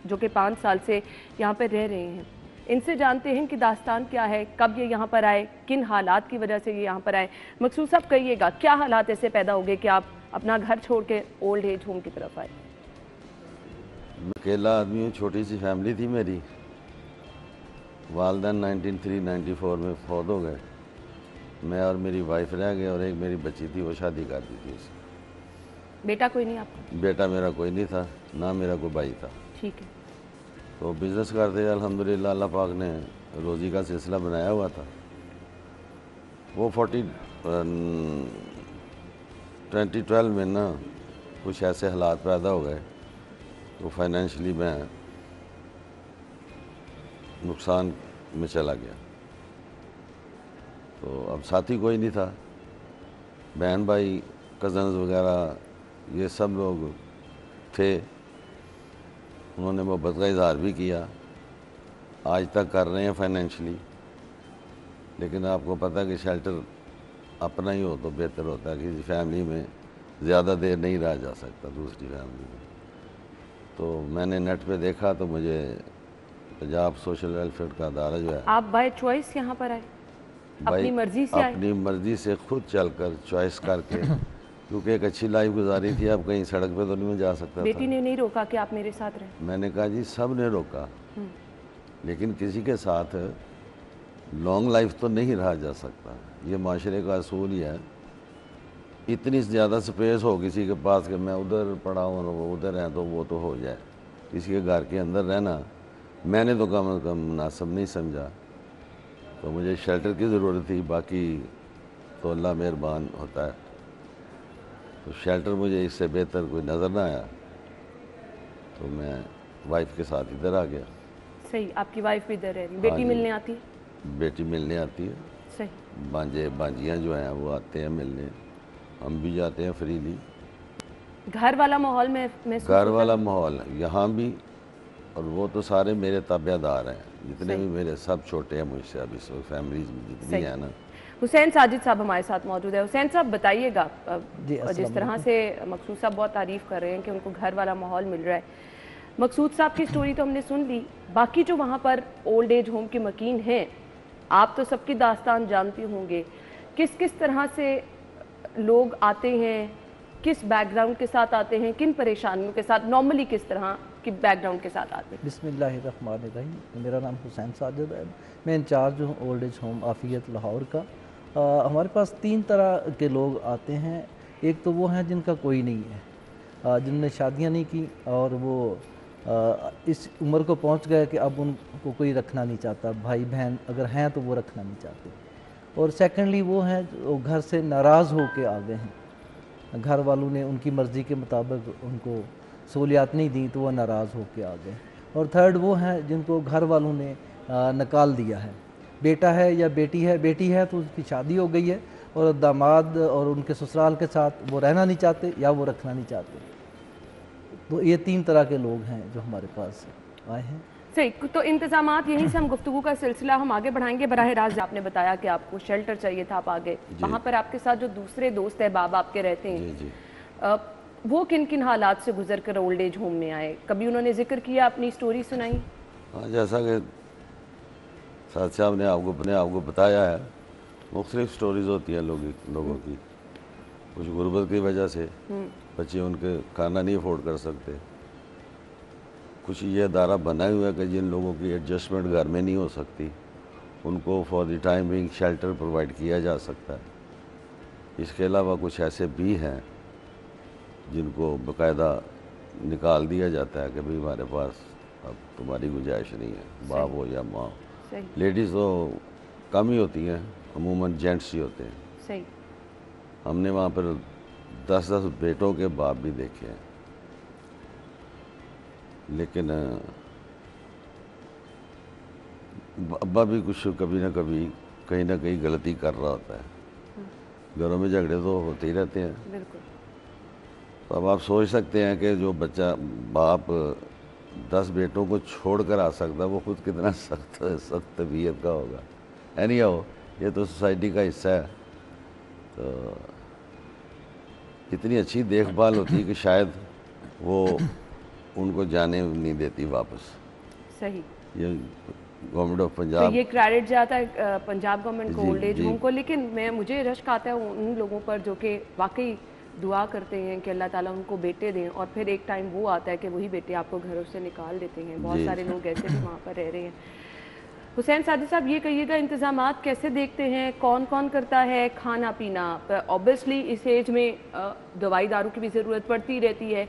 जो कि 5 साल से यहाँ पर रह रहे हैं, इनसे जानते हैं कि दास्तान क्या है, कब ये यहाँ पर आए, किन हालात की वजह से ये यहाँ पर आए। मकसूद साहब कहिएगा, क्या हालात ऐसे पैदा हो गए कि आप अपना घर छोड़ के ओल्ड एज होम की तरफ आए? मैं अकेला आदमी हूँ, छोटी सी फैमिली थी मेरी। वालदैन 1994 में फौत हो गए। मैं और मेरी वाइफ रह गए और एक मेरी बच्ची थी, वो शादी कर दी थी उसने। बेटा कोई नहीं आपका? बेटा मेरा कोई नहीं था, ना मेरा कोई भाई था। ठीक है। तो बिज़नेस करते अल्हम्दुलिल्लाह, अल्लाह पाक ने रोज़ी का सिलसिला बनाया हुआ था। वो 2012 में ना कुछ ऐसे हालात पैदा हो गए तो फाइनेंशियली मैं नुकसान में चला गया। तो अब साथी कोई नहीं था, बहन भाई कज़न्स वगैरह ये सब लोग थे। उन्होंने मोहब्बत का इजहार भी किया, आज तक कर रहे हैं फाइनेंशियली। लेकिन आपको पता है कि शेल्टर अपना ही हो तो बेहतर होता है। किसी फैमिली में ज़्यादा देर नहीं रहा जा सकता दूसरी फैमिली में। तो मैंने नेट पे देखा तो मुझे पंजाब सोशल वेलफेयर का अदारा जो है, आप बाय चॉइस यहाँ पर आए, अपनी मर्जी से आए? अपनी मर्जी से खुद चलकर चॉइस करके, क्योंकि एक अच्छी लाइफ गुजारी थी। अब कहीं सड़क पे तो नहीं जा सकता बेटी था। ने नहीं रोका कि आप मेरे साथ रहें? मैंने कहा जी सब ने रोका, लेकिन किसी के साथ लॉन्ग लाइफ तो नहीं रहा जा सकता। ये माशरे का असूल ही है। इतनी ज़्यादा स्पेस हो किसी के पास कि मैं उधर पड़ा हूँ और वो उधर है तो वो तो हो जाए। किसी के घर के अंदर रहना मैंने तो कम अज़ कम मुनासिब नहीं समझा। तो मुझे शेल्टर की ज़रूरत थी, बाकी तो अल्लाह मेहरबान होता है। तो शेल्टर मुझे इससे बेहतर कोई नज़र ना आया, तो मैं वाइफ के साथ इधर आ गया। सही, आपकी वाइफ भी इधर रह रही? बेटी जी। मिलने आती है? बेटी मिलने आती है, सही। भांजे भांजियाँ जो हैं वो आते हैं मिलने, हम भी जाते हैं फ्रीली। घर वाला माहौल में महसूस घर होता है? वाला माहौल यहाँ भी, और वो तो सारे मेरे ताबेदार हैं, जितने भी मेरे सब छोटे हैं मुझसे। अभी सब फैमिलीज जितनी है ना। हुसैन साजिद साहब हमारे साथ मौजूद है। हुसैन साहब बताइएगा, जिस तरह से मकसूद साहब बहुत तारीफ़ कर रहे हैं कि उनको घर वाला माहौल मिल रहा है, मकसूद साहब की स्टोरी तो हमने सुन ली, बाकी जो वहाँ पर ओल्ड एज होम के मकीन हैं, आप तो सबकी दास्तान जानते होंगे। किस किस तरह से लोग आते हैं, किस बैकग्राउंड के साथ आते हैं, किन परेशानियों के साथ, नॉर्मली किस तरह के बैकग्राउंड के साथ आते हैं? बिस्मिल्लाहिर्रहमानिर्रहीम। मेरा नाम हुसैन साजिद है, मैं इंचार्ज हूँ ओल्ड एज होम आफियत लाहौर का। हमारे पास 3 तरह के लोग आते हैं। एक तो वो हैं जिनका कोई नहीं है, जिनने शादियाँ नहीं की और वो इस उम्र को पहुँच गए कि अब उनको कोई रखना नहीं चाहता, भाई बहन अगर हैं तो वो रखना नहीं चाहते। और सेकेंडली वो हैं जो घर से नाराज़ हो के आ गए हैं, घर वालों ने उनकी मर्ज़ी के मुताबिक उनको सहूलियात नहीं दी तो वो नाराज़ हो के आ गए। और थर्ड वो हैं जिनको घर वालों ने निकाल दिया है, बेटा है या बेटी है तो उसकी शादी हो गई है और दामाद और उनके ससुराल के साथ वो रहना नहीं चाहते या वो रखना नहीं चाहते। तो ये 3 तरह के लोग हैं जो हमारे पास आए हैं। सही, तो इंतजामात यहीं से हम गुफ्तगू का सिलसिला हम आगे बढ़ाएंगे। बराह रास्त आपने बताया कि आपको शेल्टर चाहिए था, आप आ गए। वहाँ पर आपके साथ जो दूसरे दोस्त है बाब आपके रहते हैं, जी। वो किन किन हालात से गुजर कर ओल्ड एज होम में आए? कभी उन्होंने जिक्र किया, अपनी स्टोरी सुनाई? हाँ, जैसा कि साथ साहब ने आपको बताया है, मुख्तलिफ स्टोरीज़ होती हैं लोगों की। कुछ गुर्बत की वजह से बच्चे उनके खाना नहीं अफोर्ड कर सकते। कुछ ये अदारा बना हुआ है कि जिन लोगों की एडजस्टमेंट घर में नहीं हो सकती, उनको for the time being shelter provide किया जा सकता है। इसके अलावा कुछ ऐसे भी हैं जिनको बाकायदा निकाल दिया जाता है कि भाई हमारे पास अब तुम्हारी गुंजाइश नहीं है, बाप हो या माँ। लेडीज़ तो कम ही होती हैं, अमूमन जेंट्स ही होते हैं। सही। हमने वहाँ पर 10-10 बेटों के बाप भी देखे हैं, लेकिन अब्बा भी कुछ कभी ना कभी कहीं ना कहीं गलती कर रहा होता है। घरों में झगड़े तो होते ही रहते हैं। बिल्कुल। तो अब आप सोच सकते हैं कि जो बच्चा बाप 10 बेटों को छोड़ कर आ सकता, वो खुद कितना सख्त तबीयत का होगा। एनी हाउ, ये तो सोसाइटी का हिस्सा है। तो इतनी अच्छी देखभाल होती है कि शायद वो उनको जाने नहीं देती वापस। सही। ये गवर्नमेंट ऑफ तो पंजाब, ये क्रेडिट जाता है पंजाब गवर्नमेंट को जी, ओल्ड एज जी। होम को, लेकिन मुझे रश्क आता है उन लोगों पर जो कि वाकई दुआ करते हैं कि अल्लाह ताला उनको बेटे दें, और फिर एक टाइम वो आता है कि वही बेटे आपको घरों से निकाल देते हैं। बहुत जी। सारे लोग ऐसे भी वहाँ पर रह रहे हैं। हुसैन सादी साहब, ये कहिएगा इंतज़ामात कैसे देखते हैं, कौन कौन करता है खाना पीना? ऑब्वियसली इस एज में दवाई दारू की भी ज़रूरत पड़ती रहती है,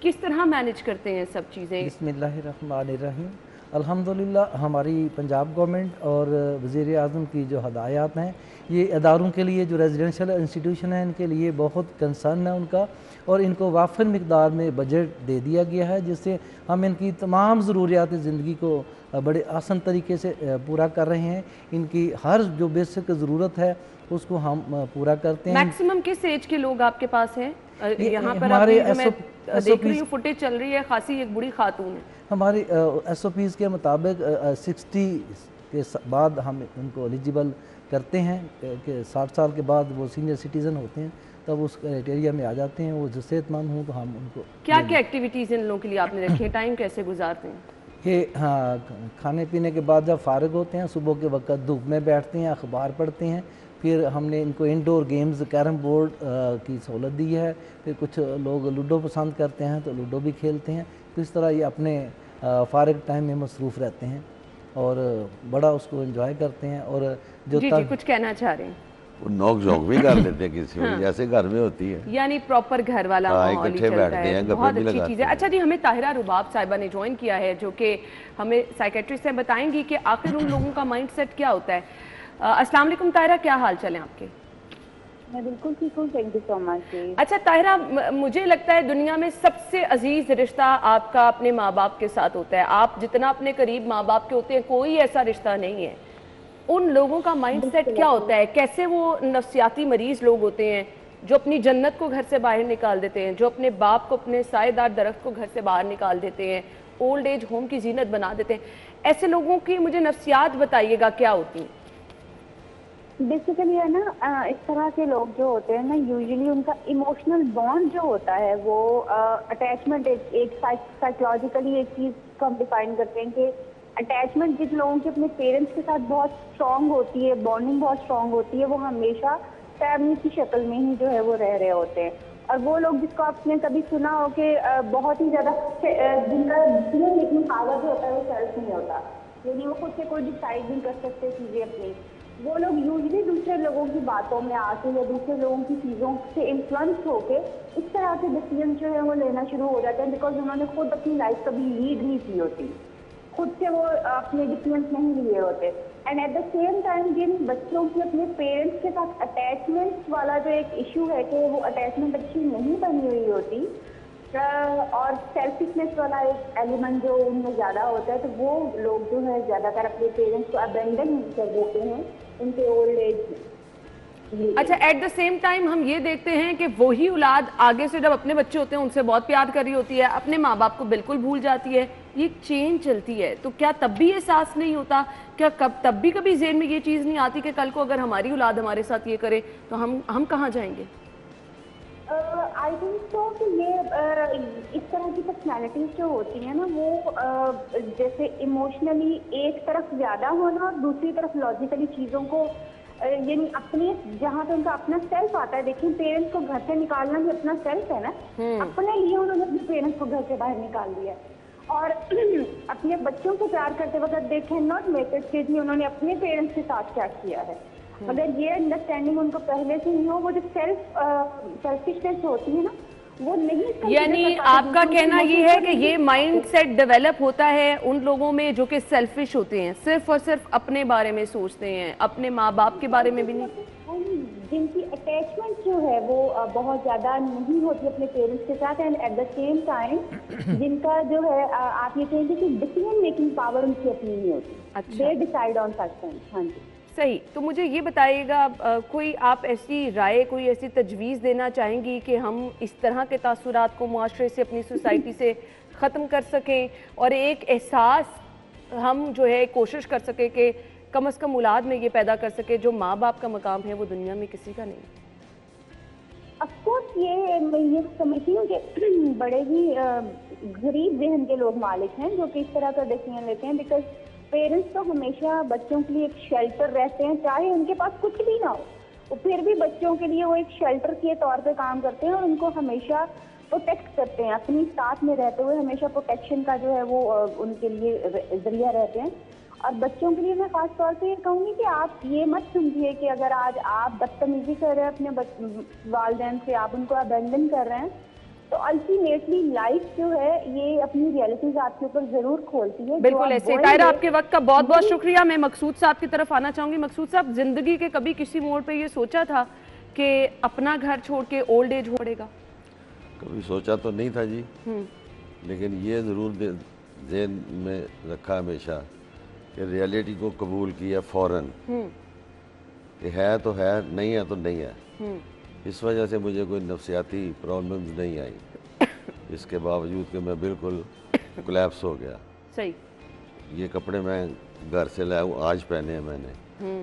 किस तरह मैनेज करते हैं सब चीज़ें? बिस्मिल्लाहिर्रहमानिर्रहीम। अल्हम्दुलिल्लाह हमारी पंजाब गवर्नमेंट और वज़ीर आज़म की जो हदायत हैं, ये अदारों के लिए, जो रेजिडेंशल इंस्टीट्यूशन हैं, इनके लिए बहुत कंसर्न है उनका, और इनको वाफिर मिकदार में बजट दे दिया गया है, जिससे हम इनकी तमाम ज़रूरियात ज़िंदगी को बड़े आसान तरीके से पूरा कर रहे हैं। इनकी हर जो बेसिक ज़रूरत है उसको हम पूरा करते हैं। मैक्सिमम किस एज के लोग आपके पास हैं? यहाँ पर हमारे अभी जो मैं देख रही हूँ फुटेज चल रही है, खासी एक बूढ़ी खातून है। हमारी SOPs के मुताबिक 60 के बाद हम उनको एलिजिबल करते हैं कि 60 साल के बाद वो सीनियर सिटीज़न होते हैं, तब उस क्राइटेरिया में आ जाते हैं। वो जो सेहतमंद हों तो हम उनको क्या क्या एक्टिविटीज़ इन लोगों के लिए आपने रखी है? टाइम कैसे गुजारते हैं? ये हाँ, खाने पीने के बाद जब फारिग होते हैं, सुबह के वक्त धूप में बैठते हैं, अखबार पढ़ते हैं। फिर हमने इनको इंडोर गेम्स, कैरम बोर्ड की सहूलत दी है। फिर कुछ लोग लूडो पसंद करते हैं तो लूडो भी खेलते हैं। तो इस तरह ये अपने फारिग टाइम में मसरूफ़ रहते हैं और बड़ा उसको एंजॉय करते हैं। और जो जी जी, कुछ कहना चाह रहे हैं? वो नोक झोंक भी कर लेते हैं किसी को, जैसे घर में होती है। यानी प्रॉपर घर वाला हाँ, माहौल ही इकट्ठे चलता बैठते है। हैं, गप्पे बहुत भी अच्छी लगाते चीज़ है। हैं। अच्छा जी, हमें ताहिरा रुबाब साहिबा ने ज्वाइन किया है, जो कि हमें साइकेट्रिस्ट से बताएंगी कि आखिर उन लोगों का माइंडसेट क्या होता है। अस्सलाम वालेकुम ताहिरा, क्या हाल चाल है आपके? मैं बिल्कुल ठीक हूँ, थैंक यू सो मच। अच्छा ताहिरा, मुझे लगता है दुनिया में सबसे अजीज रिश्ता आपका अपने माँ बाप के साथ होता है। आप जितना अपने करीब माँ बाप के होते हैं, कोई ऐसा रिश्ता नहीं है। उन लोगों का माइंडसेट क्या होता है? कैसे वो नफ्सियाती मरीज लोग होते हैं जो अपनी जन्नत को घर से बाहर निकाल देते हैं, जो अपने बाप को, अपने सायेदार दरख्त को घर से बाहर निकाल देते हैं, ओल्ड एज होम की जीनत बना देते हैं। ऐसे लोगों की मुझे नफ्सियात बताइएगा क्या होती हैं? बेसिकली है ना, इस तरह के लोग जो होते हैं ना, यूजुअली उनका इमोशनल बॉन्ड जो होता है वो अटैचमेंट, एक साइकोलॉजिकली एक चीज को हम डिफाइन करते हैं कि अटैचमेंट जिन लोगों की अपने पेरेंट्स के साथ बहुत स्ट्रांग होती है, बॉन्डिंग बहुत स्ट्रांग होती है, वो हमेशा फैमिली की शक्ल में ही जो है वो रह रहे होते हैं। और वो लोग जिसको आपने कभी सुना हो कि बहुत ही ज्यादा जिनका डिसीजन मेकिंग पावर जो होता है वो सेल्फ नहीं होता, यानी वो खुद से कोई डिसाइड नहीं कर सकते चीजें अपनी। वो लोग यूजली दूसरे लोगों की बातों में आके या दूसरे लोगों की चीज़ों से इन्फ्लुएंस होके इस तरह के डिसीजन जो है वो लेना शुरू हो जाते हैं, बिकॉज उन्होंने खुद अपनी लाइफ कभी लीड नहीं की होती, खुद से वो अपने डिसीजन नहीं लिए होते। And at the same time जिन बच्चों की अपने पेरेंट्स के साथ अटैचमेंट वाला जो एक इशू है कि वो अटैचमेंट अच्छी नहीं बनी हुई होती और सेल्फिशनेस वाला एक एलिमेंट जो उनमें ज़्यादा होता है, तो वो लोग जो है ज़्यादातर अपने पेरेंट्स को अबेंडन कर देते हैं उनके ओल्ड एज में। अच्छा, एट द सेम टाइम हम ये देखते हैं कि वही औलाद आगे से जब अपने बच्चे होते हैं उनसे बहुत प्यार कर रही होती है, अपने माँ बाप को बिल्कुल भूल जाती है। ये चेंज चलती है, तो क्या तब भी एहसास नहीं होता? क्या तब भी कभी ज़हन में ये चीज़ नहीं आती कि कल को अगर हमारी औलाद हमारे साथ ये करे तो हम कहाँ जाएंगे? आई थिंक सो कि ये इस तरह की पर्सनैलिटीज जो होती हैं ना, वो जैसे इमोशनली एक तरफ ज़्यादा होना और दूसरी तरफ लॉजिकली चीज़ों को यानी अपने जहाँ पे उनका अपना सेल्फ आता है। देखिए, पेरेंट्स को घर से निकालना भी अपना सेल्फ है ना, अपने लिए उन्होंने अपने पेरेंट्स को घर से बाहर निकाल दिया और अपने बच्चों को प्यार करते वक्त they can not make it कि उन्होंने अपने पेरेंट्स के साथ क्या किया है। अगर ये अंडरस्टैंडिंग उनको पहले से ही हो, वो जो सेल्फिशनेस होती है ना, वो नहीं। यानी आपका कहना ये है कि ये माइंडसेट डेवलप होता है उन लोगों में जो कि सेल्फिश होते हैं, सिर्फ और सिर्फ अपने बारे में सोचते हैं, अपने माँ बाप के बारे में भी नहीं। जिनकी अटैचमेंट जो है वो बहुत ज्यादा नहीं होती अपने पेरेंट्स के साथ, and at the same time जिनका जो है आप ये कहेंगे कि डिसीजन मेकिंग पावर उनकी अपनी नहीं होती। अच्छा, they decide on such things. हाँ जी, सही। तो मुझे ये बताइएगा, कोई आप ऐसी राय, कोई ऐसी तजवीज़ देना चाहेंगी कि हम इस तरह के तासुरात को मुआशरे से, अपनी सोसाइटी से ख़त्म कर सकें और एक एहसास हम जो है कोशिश कर सकें कि कम से कम औलाद में ये पैदा कर सके जो माँ बाप का मकाम है वो दुनिया में किसी का नहीं। अफकोर्स ये मैं ये समझती हूँ कि बड़े ही गरीब जहन के लोग मालिक हैं जो कि इस तरह का डिसीजन लेते हैं, बिकॉज पेरेंट्स तो हमेशा बच्चों के लिए एक शेल्टर रहते हैं, चाहे उनके पास कुछ भी ना हो, तो फिर भी बच्चों के लिए वो एक शेल्टर के तौर पे काम करते हैं और उनको हमेशा प्रोटेक्ट करते हैं, अपनी साथ में रहते हुए हमेशा प्रोटेक्शन का जो है वो उनके लिए जरिया रहते हैं। और बच्चों के लिए मैं खास तौर से ये कहूँगी कि आप ये मत समझिए कि अगर आज आप बदतमीजी कर रहे हैं अपने वालिदैन से, आप उनको अबेंडन कर रहे हैं, तो अल्टीमेटली लाइफ जो है ये अपनी रियलिटीज आपके ऊपर जरूर खोलती है। बिल्कुल ऐसे। ताहिरा, आपके वक्त का बहुत बहुत शुक्रिया। मैं मकसूद साहब की तरफ आना चाहूँगी। मकसूद साहब, जिंदगी के कभी किसी मोड़ पे ये सोचा था कि अपना घर छोड़ के ओल्ड एज छोड़ेगा? कभी सोचा तो नहीं था जी, लेकिन ये ज़रूर ज़हन में रखा हमेशा कि रियलिटी को कबूल किया फ़ौरन कि है तो है, नहीं है तो नहीं है। इस वजह से मुझे कोई नफसियाती प्रॉब्लम्स नहीं आई, इसके बावजूद कि मैं बिल्कुल कोलैप्स हो गया। सही। ये कपड़े मैं घर से लाया हूँ, आज पहने हैं मैंने,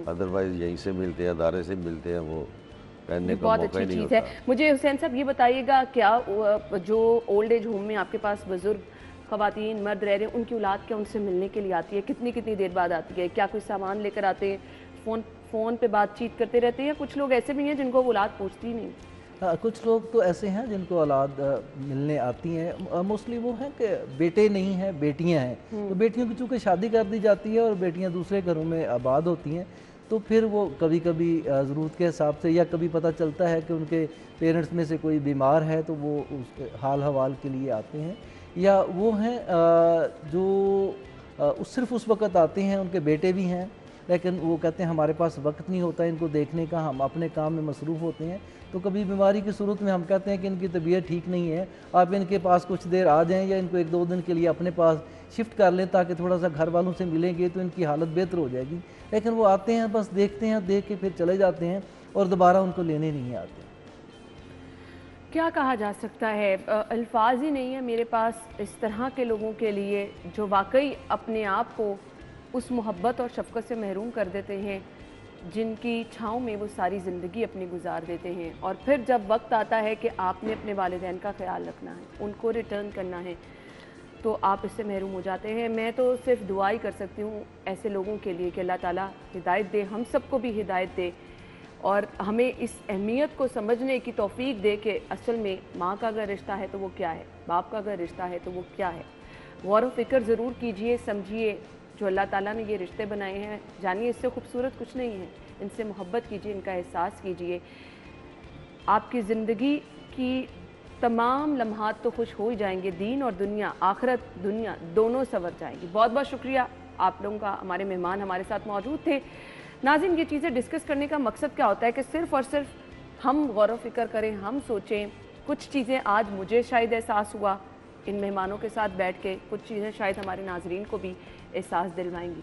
अदरवाइज यहीं से मिलते हैं, अदारे से मिलते हैं, वो पहनने का बहुत मौका ही अच्छी नहीं चीज़ है। होता। मुझे हुसैन साहब ये बताइएगा, क्या जो ओल्ड एज होम में आपके पास बुजुर्ग ख़वातीन मर्द रह रहे हैं, उनकी औलाद क्या उनसे मिलने के लिए आती है? कितनी कितनी देर बाद आती है? क्या कोई सामान लेकर आते हैं? फ़ोन पे बातचीत करते रहते हैं? कुछ लोग ऐसे भी हैं जिनको औलाद पूछती नहीं। हाँ, कुछ लोग तो ऐसे हैं जिनको औलाद मिलने आती हैं। मोस्टली वो हैं कि बेटे नहीं हैं, बेटियां हैं, तो बेटियों की चूँकि शादी कर दी जाती है और बेटियां दूसरे घरों में आबाद होती हैं, तो फिर वो कभी कभी ज़रूरत के हिसाब से, या कभी पता चलता है कि उनके पेरेंट्स में से कोई बीमार है तो वो उस हाल हवाल के लिए आते हैं। या वो हैं जो सिर्फ उस वक्त आते हैं, उनके बेटे भी हैं, लेकिन वो कहते हैं हमारे पास वक्त नहीं होता इनको देखने का, हम अपने काम में मसरूफ़ होते हैं। तो कभी बीमारी की सूरत में हम कहते हैं कि इनकी तबीयत ठीक नहीं है, आप इनके पास कुछ देर आ जाएं या इनको एक दो दिन के लिए अपने पास शिफ्ट कर लें ताकि थोड़ा सा घर वालों से मिलेंगे तो इनकी हालत बेहतर हो जाएगी। लेकिन वो आते हैं, बस देखते हैं, देख के फिर चले जाते हैं और दोबारा उनको लेने नहीं आते। क्या कहा जा सकता है, अल्फाज ही नहीं है मेरे पास इस तरह के लोगों के लिए जो वाकई अपने आप को उस मोहब्बत और शफ़क़त से महरूम कर देते हैं जिनकी छाँव में वो सारी ज़िंदगी अपनी गुजार देते हैं, और फिर जब वक्त आता है कि आपने अपने वालिदैन का ख्याल रखना है, उनको रिटर्न करना है, तो आप इससे महरूम हो जाते हैं। मैं तो सिर्फ दुआ ही कर सकती हूँ ऐसे लोगों के लिए कि अल्लाह ताला हिदायत दे, हम सबको भी हिदायत दे और हमें इस अहमियत को समझने की तौफीक दे कि असल में माँ का अगर रिश्ता है तो वो क्या है, बाप का अगर रिश्ता है तो वो क्या है। गौर व फिक्र ज़रूर कीजिए, समझिए जो अल्लाह ताला ने ये रिश्ते बनाए हैं, जानिए इससे खूबसूरत कुछ नहीं है, इनसे मोहब्बत कीजिए, इनका एहसास कीजिए। आपकी ज़िंदगी की तमाम लम्हात तो खुश हो ही जाएंगे, दीन और दुनिया, आखिरत दुनिया दोनों संवर जाएंगी। बहुत बहुत शुक्रिया आप लोगों का, हमारे मेहमान हमारे साथ मौजूद थे। नाज़रीन, ये चीज़ें डिस्कस करने का मकसद क्या होता है कि सिर्फ़ और सिर्फ हम गौर व फिक्र करें, हम सोचें। कुछ चीज़ें आज मुझे शायद एहसास हुआ इन मेहमानों के साथ बैठ के, कुछ चीज़ें शायद हमारे नाज़रीन को भी एहसास दिलवाएंगी।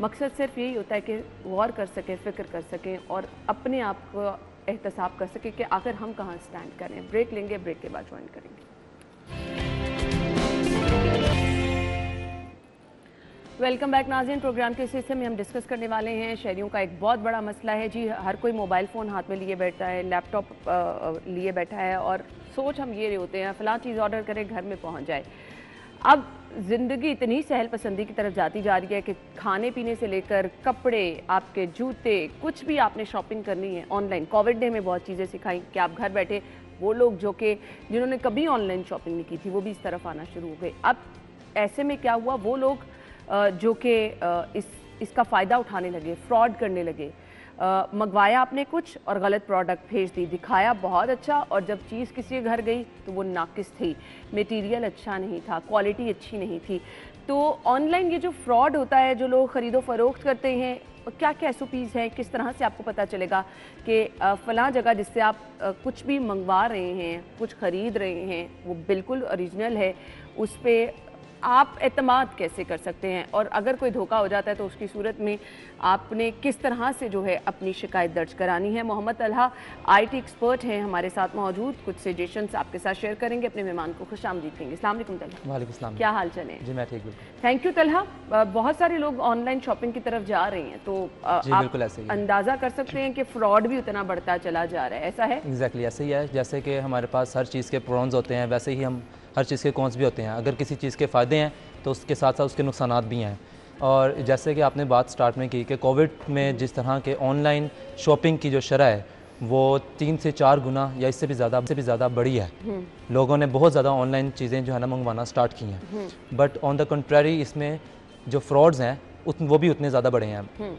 मकसद सिर्फ यही होता है कि गौर कर सकें, फ़िक्र कर सकें और अपने आप को एहतसाब कर सकें कि आखिर हम कहाँ स्टैंड करें। ब्रेक लेंगे, ब्रेक के बाद ज्वाइन करेंगे। वेलकम बैक नाज़रीन। प्रोग्राम के इस हिस्से में हम डिस्कस करने वाले हैं शहरियों का एक बहुत बड़ा मसला है जी। हर कोई मोबाइल फ़ोन हाथ में लिए बैठा है, लैपटॉप लिए बैठा है और सोच हम ये रहे होते हैं फ़लाँ चीज़ ऑर्डर करें घर में पहुंच जाए। अब ज़िंदगी इतनी सहल पसंदी की तरफ जाती जा रही है कि खाने पीने से लेकर कपड़े, आपके जूते, कुछ भी आपने शॉपिंग करनी है ऑनलाइन। कोविड ने हमें बहुत चीज़ें सिखाई कि आप घर बैठे, वो लोग जो कि जिन्होंने कभी ऑनलाइन शॉपिंग नहीं की थी वो भी इस तरफ आना शुरू हो गए। अब ऐसे में क्या हुआ, वो लोग जो कि इसका फ़ायदा उठाने लगे, फ्रॉड करने लगे। मंगवाया आपने कुछ और गलत प्रोडक्ट भेज दी, दिखाया बहुत अच्छा और जब चीज़ किसी के घर गई तो वो नाकिस थी, मटेरियल अच्छा नहीं था, क्वालिटी अच्छी नहीं थी। तो ऑनलाइन ये जो फ्रॉड होता है, जो लोग ख़रीदो फरोख्त करते हैं, क्या क्या SOPs हैं, किस तरह से आपको पता चलेगा कि फ़लाँ जगह जिससे आप कुछ भी मंगवा रहे हैं, कुछ ख़रीद रहे हैं, वो बिल्कुल ओरिजिनल है, उस पर आप एतमाद कैसे कर सकते हैं, और अगर कोई धोखा हो जाता है तो उसकी सूरत में आपने किस तरह से जो है अपनी शिकायत दर्ज करानी है। मोहम्मद तलहा IT एक्सपर्ट हैं हमारे साथ मौजूद, कुछ सजेशंस आपके साथ शेयर करेंगे, अपने मेहमान को खुशामदीद कहेंगे। अस्सलाम वालेकुम तलहा। वालेकुम सलाम। क्या हाल चाल है? जी मैं ठीक हूँ। Thank you Talha. बहुत सारे लोग ऑनलाइन शॉपिंग की तरफ जा रहे हैं, तो जी आप बिल्कुल ऐसे ही है। अंदाज़ा कर सकते हैं कि फ्रॉड भी उतना बढ़ता चला जा रहा है, ऐसा है? एग्जैक्टली ऐसे ही है। जैसे कि हमारे पास हर चीज़ के प्रॉन्स होते हैं, वैसे ही हम हर चीज़ के कॉन्स भी होते हैं। अगर किसी चीज़ के फ़ायदे हैं तो उसके साथ साथ उसके नुकसानात भी हैं। और जैसे कि आपने बात स्टार्ट में की कि कोविड में जिस तरह के ऑनलाइन शॉपिंग की जो शरह है वो 3 से 4 गुना या इससे भी ज़्यादा बढ़ी है। लोगों ने बहुत ज़्यादा ऑनलाइन चीज़ें जो है ना मंगवाना स्टार्ट की हैं। बट ऑन द कंट्रेरी इसमें जो फ्रॉड्स हैं वो भी उतने ज़्यादा बढ़े हैं।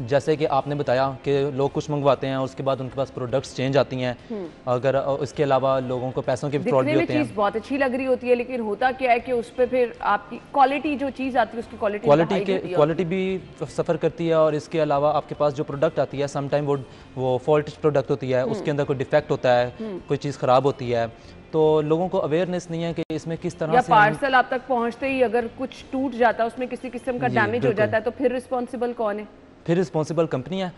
जैसे कि आपने बताया कि लोग कुछ मंगवाते हैं और उसके बाद उनके पास प्रोडक्ट्स चेंज आती हैं। अगर इसके अलावा लोगों को पैसों के फ्रॉड भी होते हैं। चीज़ बहुत अच्छी लग रही होती है, लेकिन होता क्या है कि उस पर फिर आपकी क्वालिटी जो चीज़ आती है उसकी क्वालिटी भी सफ़र करती है। और इसके अलावा आपके पास जो प्रोडक्ट आती है समटाइम वो फॉल्ट प्रोडक्ट होती है, उसके अंदर कोई डिफेक्ट होता है, कोई चीज़ ख़राब होती है। तो लोगों को अवेयरनेस नहीं है कि इसमें किस तरह से पार्सल आप तक पहुंचते ही अगर कुछ टूट जाता है, उसमें किसी किस्म का डैमेज हो जाता है, तो फिर रिस्पॉन्सिबल कौन है? फिर रिस्पॉन्सिबल कंपनी है,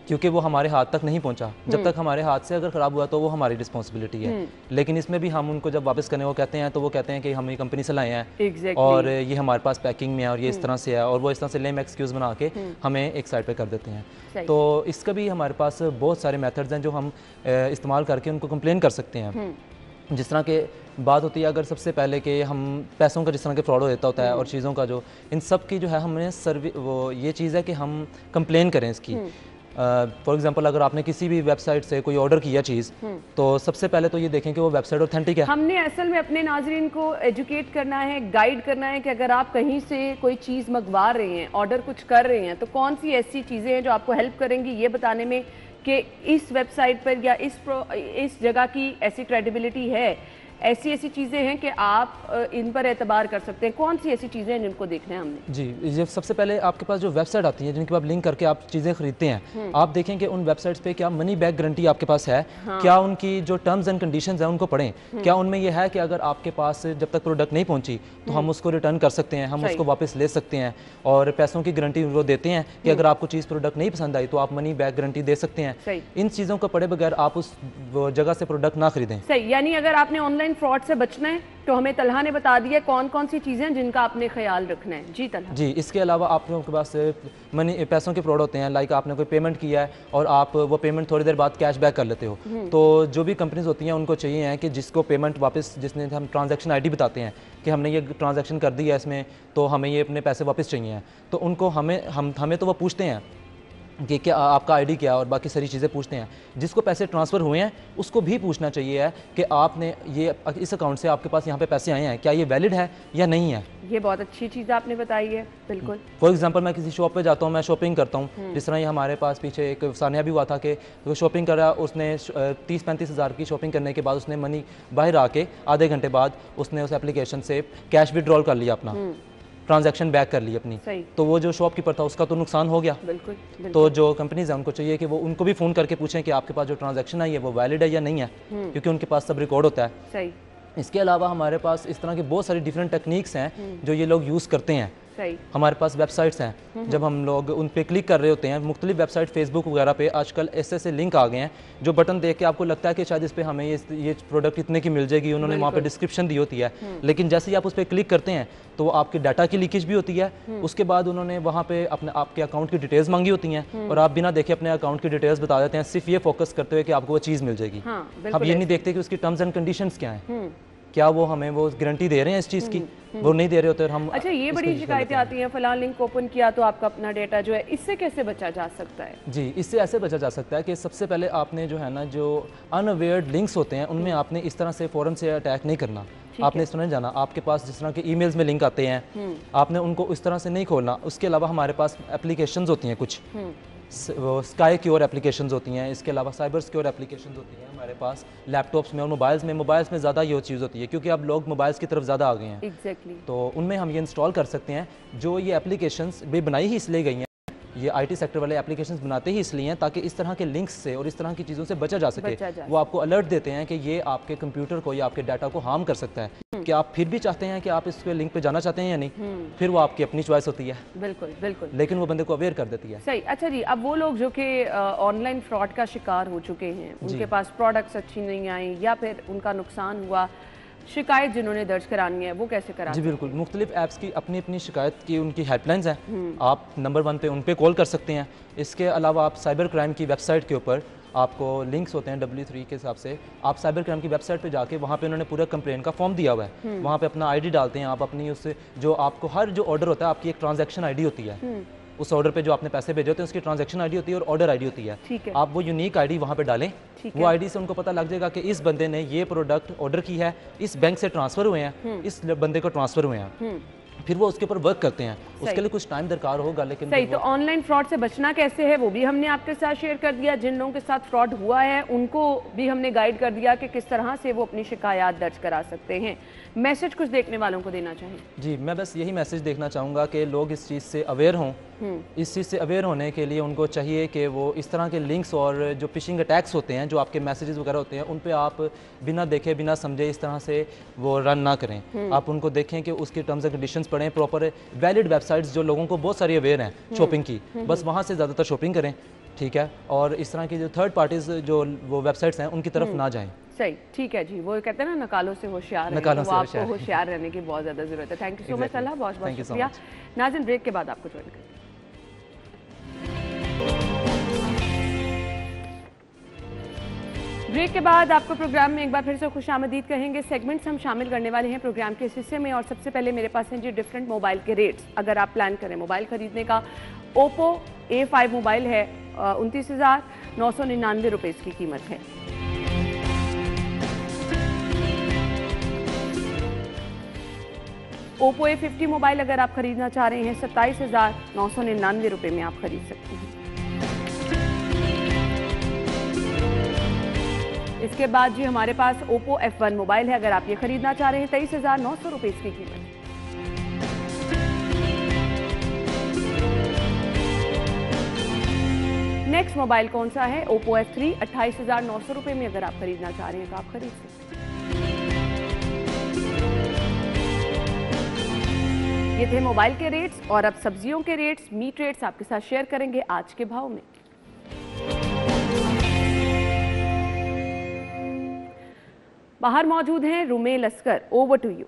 क्योंकि वो हमारे हाथ तक नहीं पहुंचा। जब तक हमारे हाथ से अगर ख़राब हुआ तो वो हमारी रिस्पॉन्सिबिलिटी है। लेकिन इसमें भी हम उनको जब वापस करने को कहते हैं तो वो कहते हैं कि हम ये कंपनी से लाए हैं और ये हमारे पास पैकिंग में है और ये इस तरह से है, और वो इस तरह से लेम एक्सक्यूज़ बना के हमें एक साइड पे कर देते हैं। तो इसका भी हमारे पास बहुत सारे मेथड्स हैं जो हम इस्तेमाल करके उनको कंप्लेन कर सकते हैं। जिस तरह के बात होती है, अगर सबसे पहले कि हम पैसों का जिस तरह के फ्रॉड होता है और चीज़ों का जो इन सब की जो है हमने ये चीज़ है कि हम कंप्लेन करें इसकी। फॉर एग्जांपल अगर आपने किसी भी वेबसाइट से कोई ऑर्डर किया चीज़, तो सबसे पहले तो ये देखें कि वो वेबसाइट ऑथेंटिक है। हमने असल में अपने नाजरीन को एजुकेट करना है, गाइड करना है कि अगर आप कहीं से कोई चीज़ मंगवा रहे हैं, ऑर्डर कुछ कर रहे हैं, तो कौन सी ऐसी चीज़ें हैं जो आपको हेल्प करेंगी ये बताने में कि इस वेबसाइट पर या इस जगह की ऐसी क्रेडिबिलिटी है, ऐसी चीज़ें हैं कि आप इन पर एतबार कर सकते हैं। कौन सी ऐसी चीज़ें हैं जिनको देखना है हमने? जी, ये सबसे पहले आपके पास जो वेबसाइट आती है जिनके आप लिंक करके आप चीज़ें खरीदते हैं, आप देखें कि उन वेबसाइट्स पे क्या मनी बैक गारंटी आपके पास है। क्या उनकी जो टर्म्स एंड कंडीशंस हैं उनको पढ़ें। क्या उनमें यह है कि अगर आपके पास जब तक प्रोडक्ट नहीं पहुंची तो हम उसको रिटर्न कर सकते हैं, हम उसको वापस ले सकते हैं, और पैसों की गारंटी वो देते हैं कि अगर आपको चीज़ प्रोडक्ट नहीं पसंद आई तो आप मनी बैक गारंटी दे सकते हैं। इन चीज़ों को पढ़े बगैर आप उस जगह से प्रोडक्ट ना खरीदें। सही, यानी अगर आपने ऑनलाइन फ्रॉड से बचना है तो हमें तलहा ने बता दिया कौन कौन सी चीज़ें हैं जिनका आपने ख्याल रखना है। जी तलहा जी, इसके अलावा आप लोगों के पास पैसों के फ्रॉड होते हैं। लाइक आपने कोई पेमेंट किया है और आप वो पेमेंट थोड़ी देर बाद कैश बैक कर लेते हो। तो जो भी कंपनीज होती हैं उनको चाहिए है कि जिसको पेमेंट वापस, जिसने हम ट्रांजैक्शन ID बताते हैं कि हमने ये ट्रांजैक्शन कर दी है इसमें, तो हमें ये अपने पैसे वापस चाहिए हैं, तो उनको हमें तो वो पूछते हैं कि क्या आपका ID क्या है और बाकी सारी चीज़ें पूछते हैं। जिसको पैसे ट्रांसफ़र हुए हैं उसको भी पूछना चाहिए है कि आपने ये इस अकाउंट से आपके पास यहाँ पे पैसे आए हैं, क्या ये वैलिड है या नहीं है। ये बहुत अच्छी चीज़ आपने बताई है। बिल्कुल। फॉर एग्जांपल मैं किसी शॉप पे जाता हूँ, मैं शॉपिंग करता हूँ। जिस तरह ये हमारे पास पीछे एक सानिया भी हुआ था कि वो शॉपिंग कर रहा, उसने 30-35 हज़ार की शॉपिंग करने के बाद उसने मनी बाहर आके आधे घंटे बाद उसने उस एप्लीकेशन से कैश विड्रॉल कर लिया, अपना ट्रांजैक्शन बैक कर ली अपनी। तो वो जो शॉपकीपर था उसका तो नुकसान हो गया। बिल्कुल। तो जो कंपनीज हैं उनको चाहिए कि वो उनको भी फ़ोन करके पूछें कि आपके पास जो ट्रांजैक्शन आई है वो वैलिड है या नहीं है, क्योंकि उनके पास सब रिकॉर्ड होता है। सही। इसके अलावा हमारे पास इस तरह की बहुत सारी डिफरेंट टेक्निक्स हैं जो ये लोग यूज़ करते हैं। हमारे पास वेबसाइट्स हैं, जब हम लोग उन पे क्लिक कर रहे होते हैं, मुख्तलिफ वेबसाइट फेसबुक वगैरह पे आजकल ऐसे लिंक आ गए हैं जो बटन देख के आपको लगता है कि शायद इस पे हमें ये प्रोडक्ट इतने की मिल जाएगी, उन्होंने वहाँ पे डिस्क्रिप्शन दी होती है। लेकिन जैसे ही आप उस पर क्लिक करते हैं तो आपके डाटा की लीकेज भी होती है। उसके बाद उन्होंने वहाँ पे आपके अकाउंट की डिटेल्स मांगी होती हैं और आप बिना देखे अपने अकाउंट की डिटेल्स बता देते हैं, सिर्फ ये फोकस करते हुए कि आपको वो चीज़ मिल जाएगी। अब ये नहीं देखते कि उसकी टर्म्स एंड कंडीशंस क्या हैं, क्या वो हमें वो गारंटी दे रहे हैं इस चीज़ की, वो नहीं दे रहे होते हम। अच्छा, ये बड़ी शिकायतें आती हैं, फलां लिंक ओपन किया तो आपका अपना डेटा जो है, इससे कैसे बचा जा सकता है? जी, इससे ऐसे बचा जा सकता है कि सबसे पहले आपने जो है ना, जो अनअवेयर्ड लिंक्स होते हैं उनमें आपने इस तरह से फ़ौरन से अटैक नहीं करना। आपने इस तरह नहीं जाना। आपके पास जिस तरह के ईमेल्स में लिंक आते हैं, आपने उनको इस तरह से नहीं खोलना। उसके अलावा हमारे पास एप्लीकेशंस होती हैं कुछ, स्काई क्योर एप्लीकेशंस होती हैं, इसके अलावा साइबर सिक्योर एप्लीकेशंस होती हैं हमारे पास लैपटॉप्स में और मोबाइल्स में ज़्यादा ये चीज़ होती है, क्योंकि अब लोग मोबाइल्स की तरफ ज़्यादा आ गए हैं। Exactly. तो उनमें हम ये इंस्टॉल कर सकते हैं। जो ये एप्लीकेशंस भी बनाई ही इसलिए गई हैं, ये IT सेक्टर वाले एप्लीकेशंस बनाते ही इसलिए हैं ताकि इस तरह के लिंक्स से और इस तरह की चीज़ों से बचा जा सके। वो आपको अलर्ट देते हैं कि ये आपके कंप्यूटर को या आपके डाटा को हार्म कर सकता है। कि आप फिर भी चाहते हैं कि आप इस लिंक पे जाना चाहते हैं या नहीं, फिर वो आपकी अपनी चॉइस होती है। बिल्कुल बिल्कुल, लेकिन वो बंदे को अवेयर कर देती है। सही। अच्छा जी, अब वो लोग जो कि ऑनलाइन फ्रॉड का शिकार हो चुके हैं, उनके पास प्रोडक्ट्स अच्छी नहीं आई या फिर उनका नुकसान हुआ, शिकायत जिन्होंने दर्ज करानी है वो कैसे करा? जी बिल्कुल, मुख्तलिफ ऐप्स की अपनी अपनी शिकायत की उनकी हेल्पलाइंस हैं। आप नंबर 1 पे उन पे कॉल कर सकते हैं। इसके अलावा आप साइबर क्राइम की वेबसाइट के ऊपर आपको लिंक्स होते हैं W3 के हिसाब से, आप साइबर क्राइम की वेबसाइट पे जाके वहाँ पे उन्होंने पूरा कंप्लेन का फॉर्म दिया हुआ है, वहाँ पे अपना ID डालते हैं आप, अपनी उससे जो आपको हर जो ऑर्डर होता है आपकी एक ट्रांजैक्शन ID होती है, उस ऑर्डर पे जो आपने पैसे भेजे होते हैं उसकी ट्रांजैक्शन ID होती है और ऑर्डर ID होती है। आप वो यूनिक ID वहाँ पे डालें, वो ID से उनको पता लग जाएगा कि इस बंदे ने ये प्रोडक्ट ऑर्डर की है, इस बैंक से ट्रांसफ़र हुए हैं, इस बंदे को ट्रांसफ़र हुए हैं, फिर वो उसके ऊपर वर्क करते हैं। उसके लिए कुछ टाइम दरकार होगा, लेकिन सही। तो ऑनलाइन फ्रॉड से बचना कैसे है वो भी हमने आपके साथ शेयर कर दिया। जिन लोगों के साथ फ्रॉड हुआ है उनको भी हमने गाइड कर दिया कि किस तरह से वो अपनी शिकायत दर्ज करा सकते हैं। मैसेज कुछ देखने वालों को देना चाहिए? जी, मैं बस यही मैसेज देखना चाहूँगा कि लोग इस चीज़ से अवेयर हों। इस चीज़ से अवेयर होने के लिए उनको चाहिए कि वो इस तरह के लिंक्स और जो फिशिंग अटैक्स होते हैं, जो आपके मैसेजेस वगैरह होते हैं, उन पे आप बिना देखे बिना समझे इस तरह से वो रन ना करें। आप उनको देखें कि उसके टर्म्स एंड कंडीशंस पढ़ें, प्रॉपर वैलिड वेबसाइट्स जो लोगों को बहुत सारी अवेयर हैं शॉपिंग की, बस वहाँ से ज़्यादातर शॉपिंग करें, ठीक है। और इस तरह की जो थर्ड पार्टीज जो वो वेबसाइट्स हैं उनकी तरफ ना जाएं। सही, ठीक है जी। वो कहते हैं ना, नकालों से होशियार, आपको होशियार रहने की बहुत ज़्यादा ज़रूरत है। थैंक यू सो मच अल्लाह, बहुत बहुत शुक्रिया। नाज़रीन, ब्रेक के बाद आपको ज्वाइन करें। ब्रेक के बाद आपको प्रोग्राम में एक बार फिर से खुशामदीद कहेंगे। सेगमेंट्स हम शामिल करने वाले हैं प्रोग्राम के इस हिस्से में, और सबसे पहले मेरे पास हैं जी डिफरेंट मोबाइल के रेट्स। अगर आप प्लान करें मोबाइल ख़रीदने का, ओप्पो A5 मोबाइल है 29,999 रुपये इसकी कीमत है। ओप्पो A50 मोबाइल अगर आप खरीदना चाह रहे हैं 27,999 रुपये में आप खरीद सकते हैं। इसके बाद जी हमारे पास ओप्पो F1 मोबाइल है, अगर आप ये खरीदना चाह रहे हैं 23,900 रुपये इसकी कीमत है। नेक्स्ट मोबाइल कौन सा है? ओप्पो F3 28,900 रुपये में अगर आप खरीदना चाह रहे हैं तो आप खरीद सकते हैं। ये थे मोबाइल के रेट्स, और अब सब्जियों के रेट्स, मीट रेट्स आपके साथ शेयर करेंगे आज के भाव में। बाहर मौजूद हैं Rumel Asghar, over to you.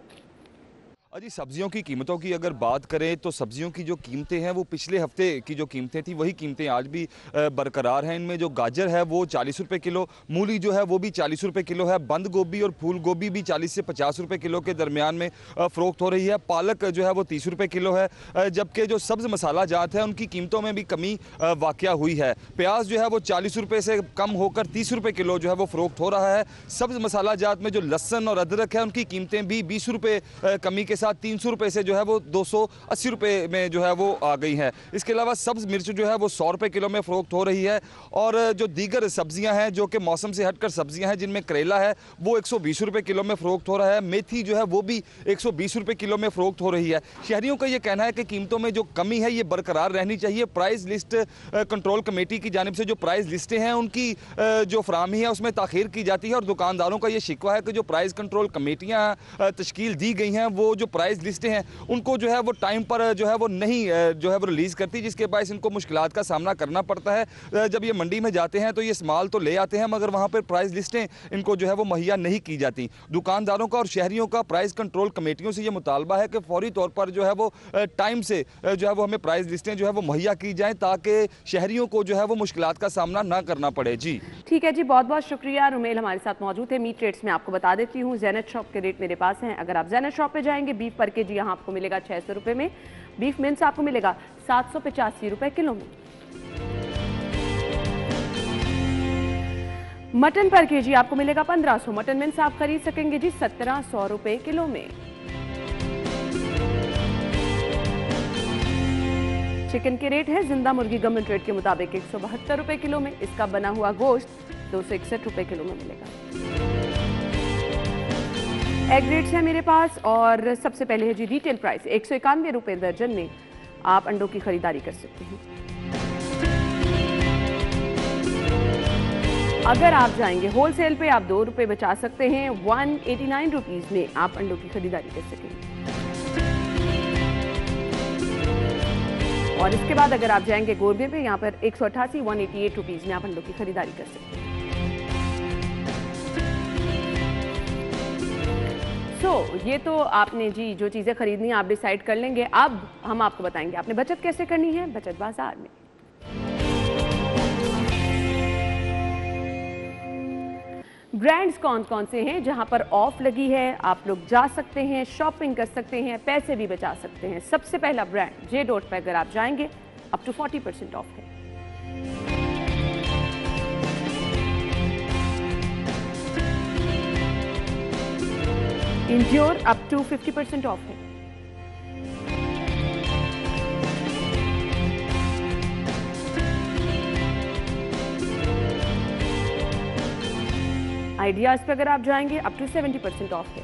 जी, सब्जियों की कीमतों की अगर बात करें तो सब्जियों की जो कीमतें हैं वो पिछले हफ्ते की जो कीमतें थी वही कीमतें आज भी बरकरार हैं। इनमें जो गाजर है वो 40 रुपये किलो, मूली जो है वो भी 40 रुपये किलो है, बंद गोभी और फूल गोभी भी 40 से 50 रुपये किलो के दरमियान में फ़रोख्त हो रही है। पालक जो है वो 30 रुपये किलो है, जबकि जो सब्ज़ मसाला जात है उनकी कीमतों में भी कमी वाक़या हुई है। प्याज जो है वो 40 रुपये से कम होकर 30 रुपये किलो जो है वो फ़रोख्त हो रहा है। सब्ज़ मसाला जात में जो लहसुन और अदरक है उनकी कीमतें भी 20 रुपये कमी के 300 रुपये से जो है वो 280 रुपये में जो है वो आ गई है। इसके अलावा सब्ज़ मिर्च जो है वो 100 रुपये किलो में फ़रोख्त हो रही है। और जो दीगर सब्जियां हैं जो कि मौसम से हटकर सब्जियां हैं, जिनमें करेला है वो 120 रुपये किलो में फ़रोख्त हो रहा है। मेथी जो है वो भी 120 रुपये किलो में फ़रोख्त हो रही है। शहरियों का ये कहना है कि कीमतों में जो कमी है ये बरकरार रहनी चाहिए। प्राइस लिस्ट कंट्रोल कमेटी की जानिब से जो प्राइस लिस्टें हैं उनकी जो फराहमी है उसमें ताख़ीर की जाती है, और दुकानदारों का ये शिकवा है कि जो प्राइस कंट्रोल कमेटियाँ तश्कील दी गई हैं वो जो प्राइस लिस्टें हैं उनको जो है वो टाइम पर जो है वो नहीं जो है वो रिलीज़ करती, जिसके बायस इनको मुश्किलात का सामना करना पड़ता है। जब ये मंडी में जाते हैं तो ये माल तो ले आते हैं मगर वहाँ पर प्राइस लिस्टें इनको जो है वो मुहैया नहीं की जाती। दुकानदारों का और शहरियों का प्राइस कंट्रोल कमेटियों से ये मुतालबा है कि फौरी तौर पर जो है वो टाइम से जो है वो हमें प्राइस लिस्टें जो है वो मुहैया की जाएँ ताकि शहरियों को जो है वो मुश्किलात का सामना ना करना पड़े। जी ठीक है जी, बहुत बहुत शुक्रिया। रुमेल हमारे साथ मौजूद है। मीट रेट्स में आपको बता देती हूँ, ज़ैनत शॉप के रेट मेरे पास हैं। अगर आप ज़ैनत शॉप पे जाएंगे बीफ पर केजी यहाँ आपको मिलेगा 600 रुपये में, बीफ मिन्स आपको मिलेगा 785 रुपये किलो में। मटन पर केजी आपको मिलेगा 1500, मटन मिन्स आप खरीद सकेंगे जी 1700 रुपये किलो में। चिकन के रेट है जिंदा मुर्गी गवर्नमेंट रेट के मुताबिक 172 रुपये किलो में, इसका बना हुआ गोश्त 261 रुपये किलो में मिलेगा। एग रेट्स है मेरे पास, और सबसे पहले है जी रिटेल प्राइस 191 रुपये दर्जन में आप अंडों की खरीदारी कर सकते हैं। अगर आप जाएंगे होलसेल पे आप 2 रुपये बचा सकते हैं। 189 रुपीज़ में आप अंडों की खरीदारी कर सकेंगे। और इसके बाद अगर आप जाएंगे गोरबे पे, यहाँ पर 188 188 रुपीज़ में आप अंडों की खरीदारी कर सकते हैं। ये तो आपने जी जो चीज़ें खरीदनी है आप डिसाइड कर लेंगे। अब हम आपको बताएंगे आपने बचत कैसे करनी है बचत बाजार में। ब्रांड्स कौन कौन से हैं जहां पर ऑफ लगी है, आप लोग जा सकते हैं, शॉपिंग कर सकते हैं, पैसे भी बचा सकते हैं। सबसे पहला ब्रांड J.Dot पे अगर आप जाएंगे अप टू 40% ऑफ है। इंड्योर अप टू 50% ऑफ है। आइडियाज पे अगर आप जाएंगे अप टू 70% ऑफ है।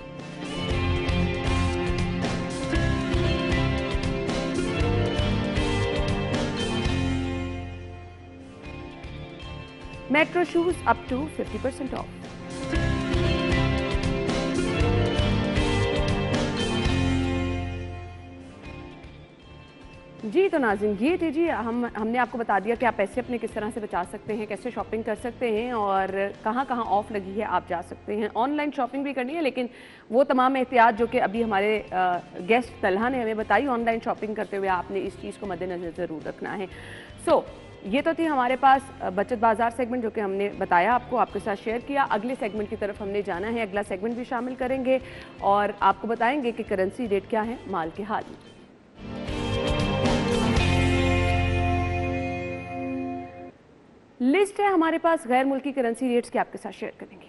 Metro Shoes up to 50% off. जी तो नाज़रीन ये थे जी हमने आपको बता दिया कि आप पैसे अपने किस तरह से बचा सकते हैं, कैसे शॉपिंग कर सकते हैं और कहाँ कहाँ ऑफ लगी है आप जा सकते हैं। ऑनलाइन शॉपिंग भी करनी है लेकिन वो तमाम एहतियात जो कि अभी हमारे गेस्ट तलहा ने हमें बताई, ऑनलाइन शॉपिंग करते हुए आपने इस चीज़ को मद्देनज़र ज़रूर रखना है। ये तो थी हमारे पास बचत बाजार सेगमेंट जो कि हमने बताया आपको, आपके साथ शेयर किया। अगले सेगमेंट की तरफ हमने जाना है, अगला सेगमेंट भी शामिल करेंगे और आपको बताएंगे कि करेंसी रेट क्या है माल के हाल में। लिस्ट है हमारे पास गैर मुल्की करेंसी रेट्स की, आपके साथ शेयर करेंगे।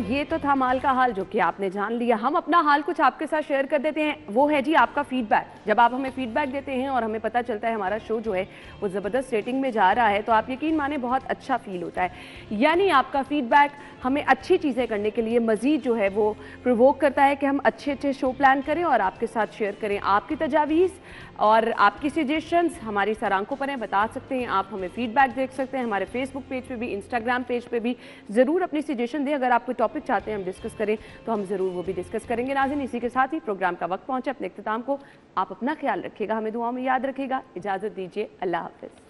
ये तो था माल का हाल जो कि आपने जान लिया। हम अपना हाल कुछ आपके साथ शेयर कर देते हैं, वो है जी आपका फीडबैक। जब आप हमें फीडबैक देते हैं और हमें पता चलता है हमारा शो जो है वो ज़बरदस्त रेटिंग में जा रहा है तो आप यकीन माने बहुत अच्छा फील होता है। यानी आपका फीडबैक हमें अच्छी चीज़ें करने के लिए मज़ीद जो है वो प्रोवोक करता है कि हम अच्छे अच्छे शो प्लान करें और आपके साथ शेयर करें। आपकी तजावीज़ और आपकी सजेशंस हमारी सरांखों पर हैं, बता सकते हैं। आप हमें फीडबैक देख सकते हैं हमारे फेसबुक पेज पे भी, इंस्टाग्राम पेज पे भी। ज़रूर अपनी सजेशन दें। अगर आप कोई टॉपिक चाहते हैं हम डिस्कस करें तो हम ज़रूर वो भी डिस्कस करेंगे। नाज़रीन इसी के साथ ही प्रोग्राम का वक्त पहुँचा अपने इख्तिताम को। आप अपना ख्याल रखिएगा, हमें दुआओं में याद रखिएगा। इजाज़त दीजिए, अल्लाह हाफ़िज़।